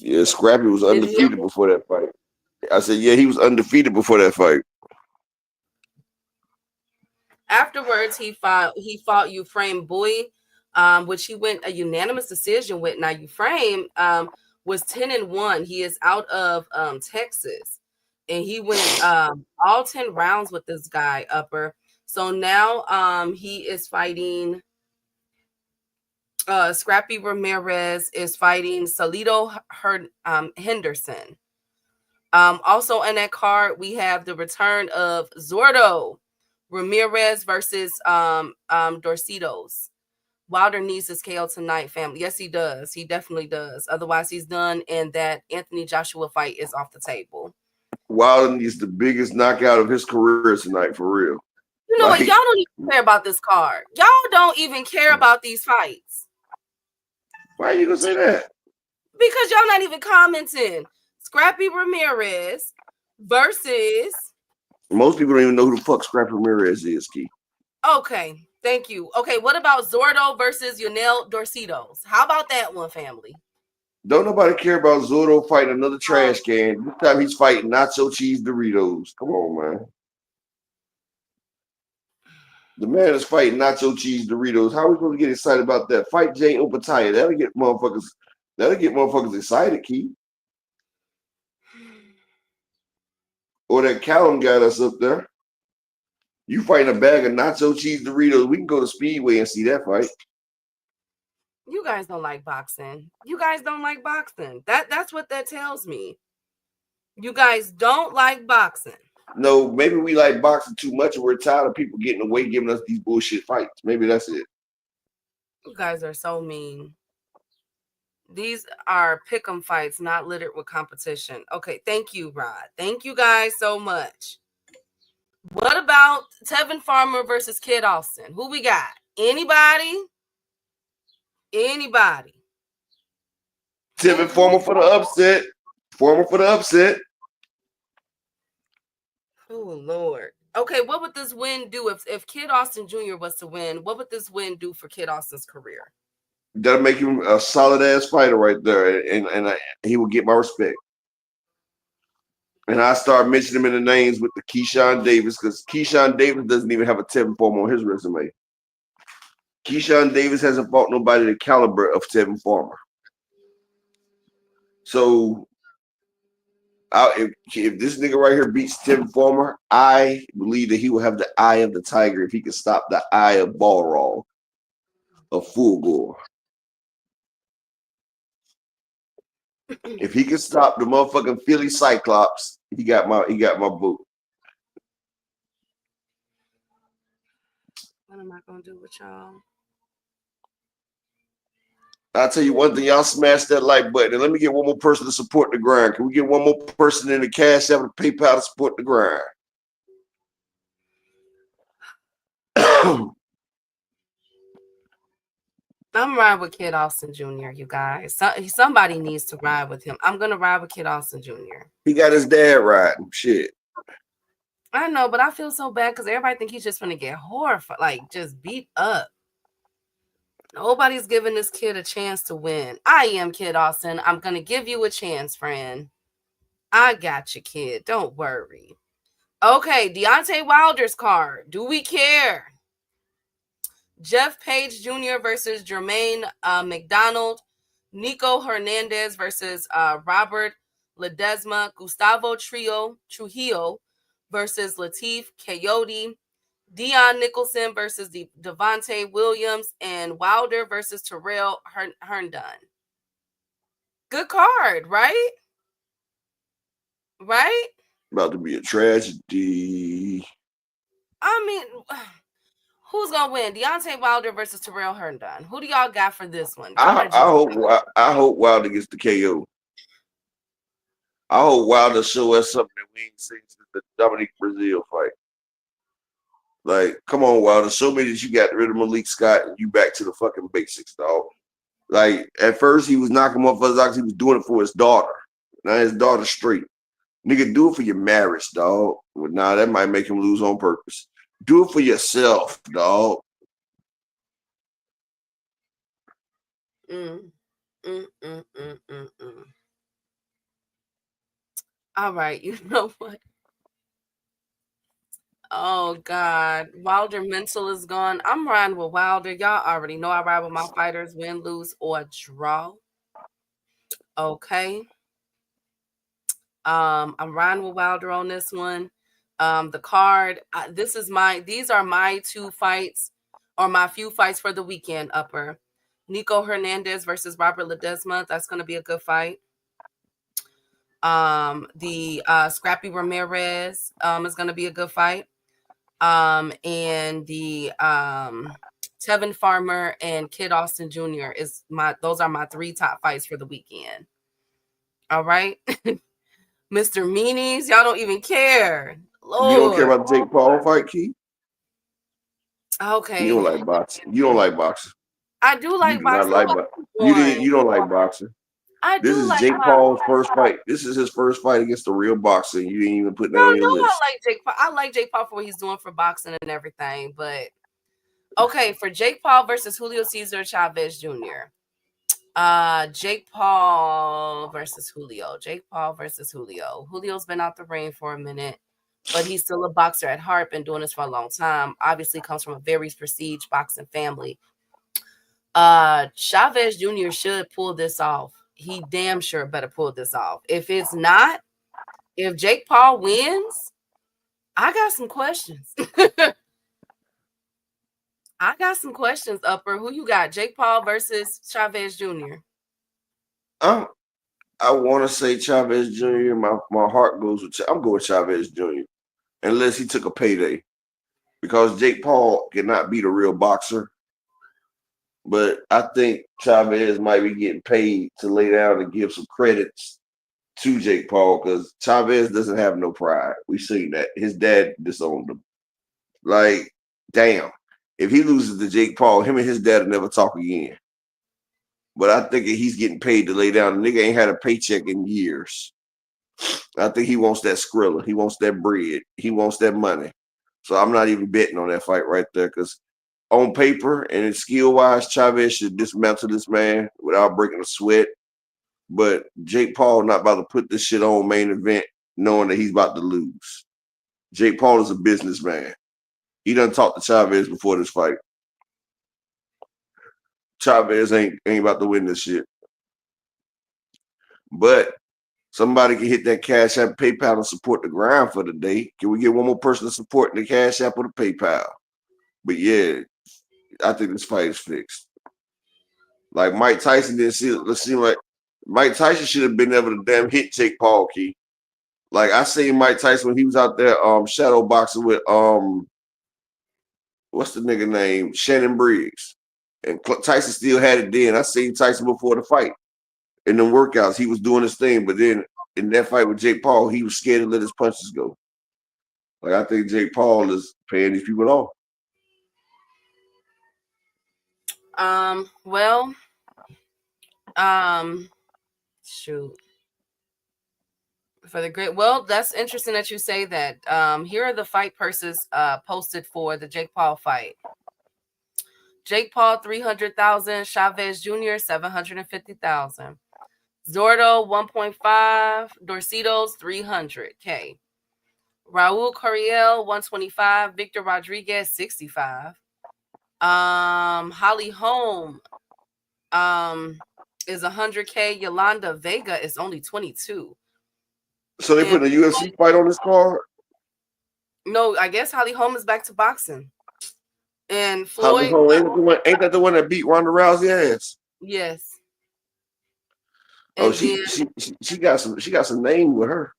Yeah, Scrappy was undefeated before that fight. I said, yeah, he was undefeated before that fight. Afterwards, he fought Euphrame Bowie, which he went a unanimous decision with. Now, Euphrame was 10-1. He is out of Texas, and he went all 10 rounds with this guy, Upper. So now he is fighting. Scrappy Ramirez is fighting Salido Henderson. Also in that card, we have the return of Zordo Ramirez versus Dorcitos. Wilder needs his KO tonight, family. Yes, he does. He definitely does. Otherwise, he's done, and that Anthony Joshua fight is off the table. Wilder needs the biggest knockout of his career tonight, for real. You know what? Y'all don't even care about this card. Y'all don't even care about these fights. Why are you gonna say that? Because y'all not even commenting. Scrappy Ramirez versus. Most people don't even know who the fuck Scrappy Ramirez is, Key. Okay, thank you. Okay, what about Zordo versus Yonel Dorcitos? How about that one, family? Don't nobody care about Zordo fighting another trash can. This time he's fighting nacho cheese Doritos. Come on, man. The man is fighting nacho cheese Doritos. How are we supposed to get excited about that? Fight Jay Opataya. That'll get motherfuckers excited, Key. Or that Callum got us up there. You fighting a bag of nacho cheese Doritos. We can go to Speedway and see that fight. You guys don't like boxing. You guys don't like boxing. That's what that tells me. You guys don't like boxing. No, maybe we like boxing too much and we're tired of people getting away giving us these bullshit fights. Maybe that's it. You guys are so mean. These are pick'em fights, not littered with competition. Okay, thank you, Rod. Thank you guys so much. What about Tevin Farmer versus Kid Austin? Who we got? Anybody? Anybody? Tevin Farmer for the upset. Farmer for the upset. Oh, Lord. Okay, what would this win do if Kid Austin Jr. was to win? What would this win do for Kid Austin's career? That'll make him a solid ass fighter right there, and he will get my respect. And I start mentioning him in the names with the Keyshawn Davis, because Keyshawn Davis doesn't even have a Tevin Farmer on his resume. Keyshawn Davis hasn't fought nobody the caliber of Tevin Farmer. So if this nigga right here beats Tevin Farmer, I believe that he will have the eye of the tiger if he can stop the eye of Balrog, of Fulgore. If he can stop the motherfucking Philly Cyclops, he got my boot. What am I gonna do with y'all? I'll tell you one thing, y'all smash that like button. And let me get one more person to support the grind. Can we get one more person in the Cash App and PayPal to support the grind? I'm riding with Kid Austin Jr., you guys. Somebody needs to ride with him. I'm going to ride with Kid Austin Jr. He got his dad riding. Shit. I know, but I feel so bad because everybody think he's just going to get horrified, like just beat up. Nobody's giving this kid a chance to win. I am Kid Austin. I'm going to give you a chance, friend. I got you, kid. Don't worry. Okay, Deontay Wilder's card. Do we care? Jeff Page Jr. versus Jermaine McDonald. Nico Hernandez versus Robert Ledesma. Gustavo Trujillo versus Latif Coyote. Dion Nicholson versus Devontae Williams. And Wilder versus Terrell Herndon. Good card, right? Right? About to be a tragedy. I mean, who's gonna win? Deontay Wilder versus Terrell Herndon. Who do y'all got for this one? I hope Wilder gets the KO. I hope Wilder show us something that we ain't seen since the Dominic Brazil fight. Like, come on, Wilder, show me that you got rid of Malik Scott and you back to the fucking basics, dog. Like, at first he was knocking motherfuckers out. He was doing it for his daughter. Now his daughter's straight. Nigga, do it for your marriage, dog. Well, nah, that might make him lose on purpose. Do it for yourself, dog. All right, you know what? Oh God, Wilder mental is gone. I'm riding with Wilder. Y'all already know I ride with my fighters, win, lose, or draw. Okay. I'm riding with Wilder on this one. The card. These are my two fights, or my few fights for the weekend. Upper Nico Hernandez versus Robert Ledesma. That's going to be a good fight. The Scrappy Ramirez is going to be a good fight. And the Tevin Farmer and Kid Austin Jr. those are my three top fights for the weekend. All right. Mr. Meanies, y'all don't even care. Lord. You don't care about the Jake Paul fight, Keith? Okay. You don't like boxing. You don't like boxing. I do like boxing. You don't like boxing. This is Jake Paul's first fight. This is his first fight against the real boxer. You didn't even put that on your list. I like Jake Paul for what he's doing for boxing and everything. But okay, for Jake Paul versus Julio Cesar Chavez Jr. Jake Paul versus Julio. Julio's been out the ring for a minute, but he's still a boxer at heart, been doing this for a long time. Obviously comes from a very prestige boxing family. Chavez Jr. should pull this off. He damn sure better pull this off. If it's not, if Jake Paul wins, I got some questions. Upper. Who you got? Jake Paul versus Chavez Jr. I want to say Chavez Jr. My heart goes with I'm going with Chavez Jr. Unless he took a payday, because Jake Paul cannot beat a real boxer. But I think Chavez might be getting paid to lay down and give some credits to Jake Paul, because Chavez doesn't have no pride. We've seen that. His dad disowned him. Like, damn. If he loses to Jake Paul, him and his dad will never talk again. But I think he's getting paid to lay down. The nigga ain't had a paycheck in years. I think he wants that Skrilla. He wants that bread. He wants that money. So I'm not even betting on that fight right there, because on paper and skill-wise, Chavez should dismantle this man without breaking a sweat. But Jake Paul not about to put this shit on main event knowing that he's about to lose. Jake Paul is a businessman. He done talked to Chavez before this fight. Chavez ain't about to win this shit. But somebody can hit that Cash App, PayPal, and support the grind for the day. Can we get one more person to support the Cash App or the PayPal? But yeah, I think this fight is fixed. Like Mike Tyson didn't see it. Let's see, like Mike Tyson should have been able to damn hit Jake Paul, Key. Like I seen Mike Tyson when he was out there shadow boxing with what's the nigga name? Shannon Briggs. And Tyson still had it then. I seen Tyson before the fight. In the workouts, he was doing his thing, but then in that fight with Jake Paul, he was scared to let his punches go. Like I think Jake Paul is paying these people off. Well, shoot. For the great, well, that's interesting that you say that. Here are the fight purses posted for the Jake Paul fight. Jake Paul 300,000, Chavez Jr. 750,000, Zordo 1.5, Dorcitos 300K, Raul Coriel 125, Victor Rodriguez 65, Holly Holm is 100K, Yolanda Vega is only 22. So they put a UFC fight on this card? No, I guess Holly Holm is back to boxing. And Holly Floyd, Holm, ain't that the one that beat Ronda Rousey ass? yes. Oh, And she got some name with her.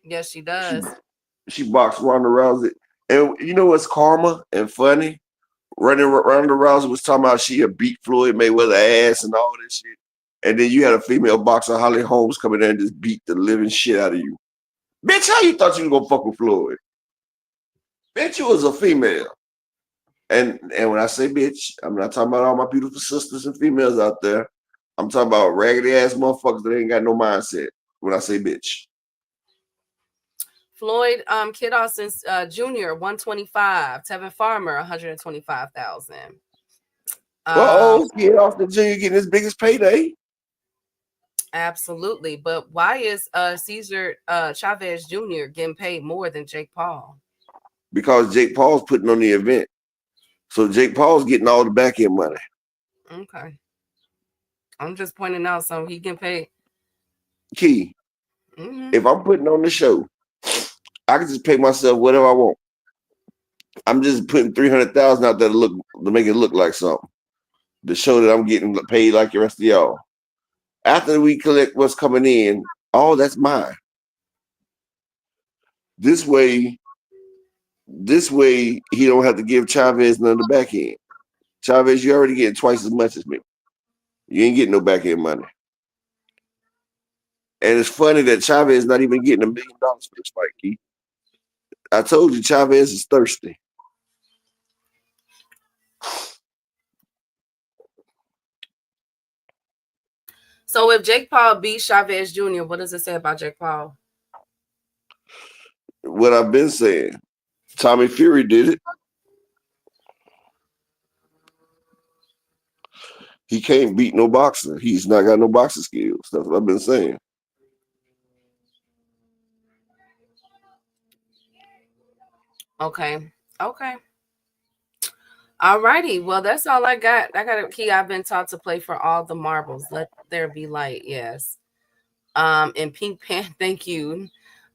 Yes, she does. She boxed Ronda Rousey. And you know what's karma and funny? Ronda Rousey was talking about she had beat Floyd Mayweather ass and all this shit. And then you had a female boxer, Holly Holmes, come in there and just beat the living shit out of you. Bitch, how you thought you was gonna fuck with Floyd? Bitch, you was a female. And when I say bitch, I'm not talking about all my beautiful sisters and females out there. I'm talking about raggedy ass motherfuckers that ain't got no mindset when I say bitch. Floyd Kid Austin Jr. 125, Tevin Farmer 125,000. Kid Austin Jr. getting his biggest payday. Absolutely, but why is Cesar Chavez Jr. getting paid more than Jake Paul? Because Jake Paul's putting on the event, so Jake Paul's getting all the back end money. Okay, I'm just pointing out something. He getting paid. Key, if I'm putting on the show, I can just pay myself whatever I want. I'm just putting 300,000 out there to make it look like something, to show that I'm getting paid like the rest of y'all. After we collect what's coming in, all that's mine. This way, he don't have to give Chavez none of the back end. Chavez, you already getting twice as much as me. You ain't getting no back end money. And it's funny that Chavez is not even getting $1 million for this fight, Keith. I told you Chavez is thirsty. So if Jake Paul beats Chavez Jr., what does it say about Jake Paul? What I've been saying. Tommy Fury did it. He can't beat no boxer. He's not got no boxing skills. That's what I've been saying. Okay. All righty. Well, that's all I got. I got a key. I've been taught to play for all the marbles. Let there be light. Yes. And Pink Pan, thank you.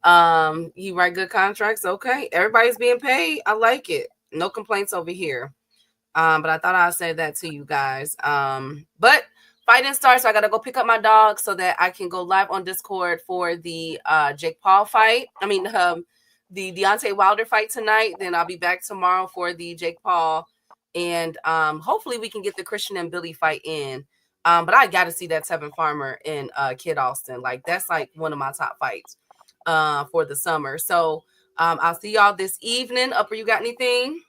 You write good contracts. Okay. Everybody's being paid. I like it. No complaints over here. But I thought I'd say that to you guys. But fighting starts, so I gotta go pick up my dog so that I can go live on Discord for the Jake Paul fight. The Deontay Wilder fight tonight. Then I'll be back tomorrow for the Jake Paul, and hopefully we can get the Christian and Billy fight in. But I got to see that Tevin Farmer and Kid Austin. Like that's like one of my top fights for the summer. So I'll see y'all this evening. Upper, you got anything?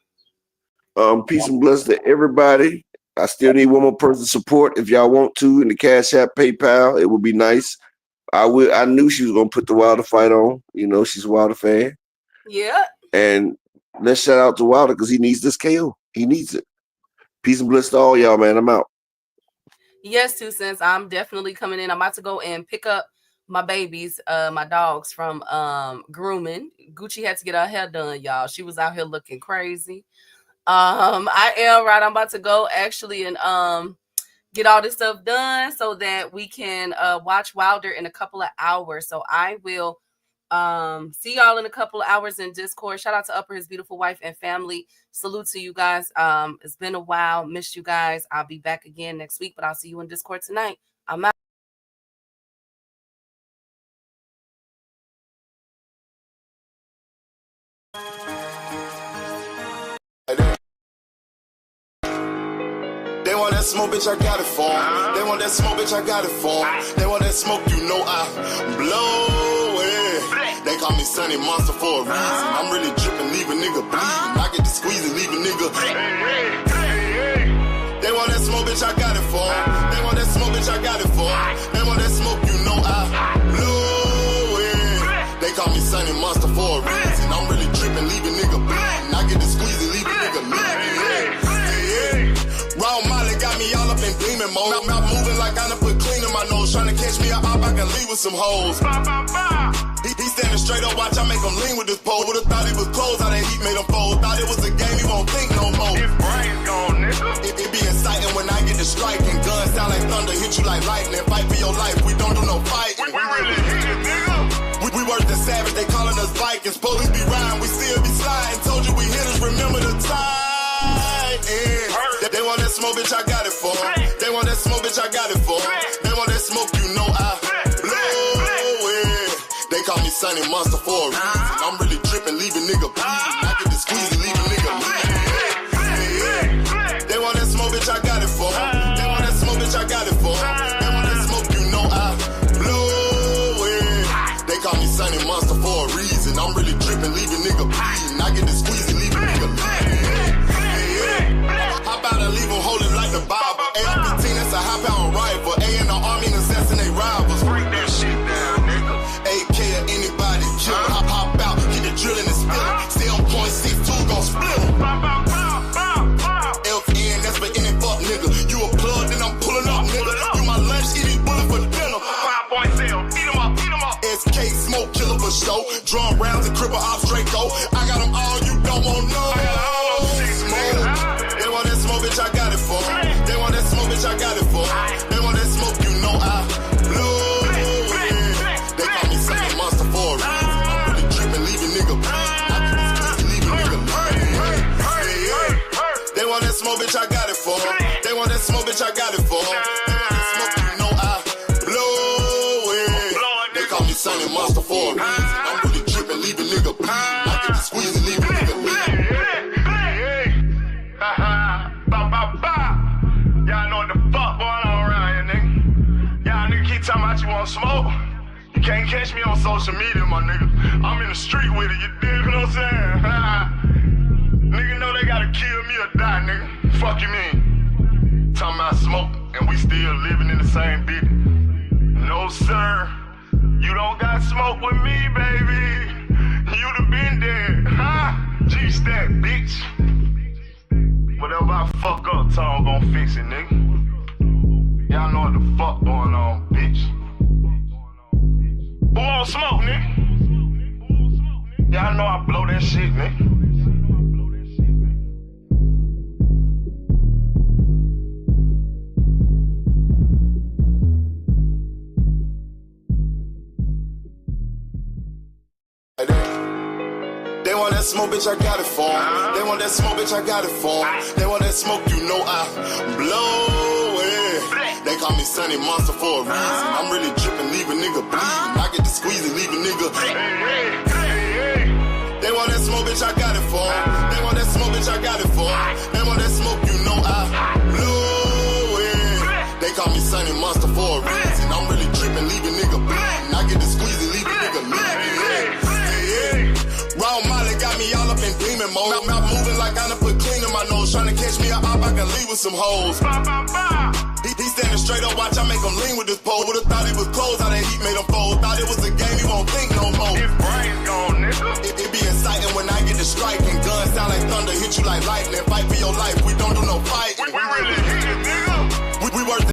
Peace and blessings to everybody. I still need one more person support if y'all want to in the Cash App, PayPal. It would be nice. I knew she was gonna put the Wilder fight on. You know, she's a Wilder fan. Yeah. And let's shout out to Wilder because he needs this KO. He needs it. Peace and bliss to all y'all, man. I'm out. Yes, 2 cents. I'm definitely coming in. I'm about to go and pick up my babies, my dogs from grooming. Gucci had to get her hair done, y'all. She was out here looking crazy. I am right. I'm about to go actually and get all this stuff done so that we can watch Wilder in a couple of hours. So I will see y'all in a couple of hours in Discord. Shout out to Upper, his beautiful wife and family. Salute to you guys. It's been a while. Missed you guys. I'll be back again next week, but I'll see you in Discord tonight. I'm out. They want that smoke, bitch, I got it for 'em. They want that smoke, bitch, I got it for 'em. They want that smoke, you know I blow it. They call me Sunny Monster for a reason. I'm really dripping, leave a nigga bleeding. I get to squeeze and leave a nigga. demon mode. Mouth moving like I done put clean in my nose. Tryna catch me a op, I can leave with some hoes. He standing straight up, watch I make him lean with this pole. Would've thought he was closed, how that heat made him fold. Thought it was a game, he won't think no more. His brain's gone, nigga. It be exciting when I get to striking. Guns sound like thunder, hit you like lightning. Fight for your life, we don't do no fighting. We really hit it, nigga. We worse than savage, they calling us Vikings. Police be riding, we still be sliding. Told you we hitters, remember the time. They want that smoke, bitch, I got it for 'em. They want that smoke, bitch, I got it for 'em. They want that smoke, you know I blow it. They call me Sunny Monster for a reason. I'm really tripping, leaving nigga bleeding. I get the squeeze and leaving nigga bleeding. They want that smoke, bitch, I got it for 'em. They want that smoke, bitch, I got it for 'em. They want that smoke, you know I blow it. They call me Sunny Monster for a reason. I'm really tripping, leaving nigga bleeding. I get the squeeze and leaving nigga bleeding. How about I leave them holding like the Bible? AR-15, that's a high-power rifle. A in the army and assassinate rivals. Break that shit down, nigga. AK or anybody kill. Hop out, keep the drilling and spilling. Stay on .62, gon' split 'em. FN, that's for any fuck nigga. You a plug, then I'm pulling up, nigga. You my lunch, eat these bullets for dinner. 5.0, eat 'em up, eat 'em up. SK, smoke killer for show. Drum rounds and cripple ops, Draco. I got them all, you don't want none. They want that smoke, bitch, I got it for 'em. They want that smoke, bitch, I got it for 'em. They want that smoke, you know I blow it. They call me Sunny Monster for a reason. I'm really tripping, leaving nigga bleeding. I get this pussy, leaving nigga bleeding. They want that smoke, bitch, I got it for 'em. They want that smoke, bitch, I got it for 'em. They want that smoke, you know I blow it. They call me Sunny Monster for a reason. I'm really tripping, leaving nigga bleeding. I get the squeeze and leaving nigga bleeding. Y'all know what the fuck going on around here, nigga. Y'all nigga keep talking about you want smoke. You can't catch me on social media, my nigga. I'm in the street with it, you dig what I'm saying? Nigga know they gotta kill me or die, nigga. Fuck you mean? Talking about smoke and we still living in the same bitch. No sir, you don't got smoke with me, baby. You'd have been dead, huh? G-Stack, bitch. Whatever I fuck up, Tom gon' fix it, nigga. Y'all know what the fuck going on, bitch. Who want smoke, nigga? Y'all know I blow that shit, nigga. They want that smoke, bitch, I got it for 'em. They want that smoke, bitch, I got it for 'em. They want that smoke, you know I blow it. They call me Sunny Monster for a reason. I'm really tripping, leave a nigga bleeding. I get the squeeze and leave a nigga. They want that smoke, bitch, I got it for 'em. They want that smoke, bitch, I got it for 'em. They want that smoke, you know I blow it. They call me Sunny Monster for a reason. I'm really tripping, leave a nigga bleeding. I get the squeeze and leave a nigga bleeding. Raw Molly got me all up in demon mode. Mouth moving like I done put clean in my nose. Tryna catch me a op, I can leave with some hoes. He standing straight up, watch I make him lean with this pole. Would've thought he was closed, how that heat made him fold. Thought it was a game, he won't think no more. His brain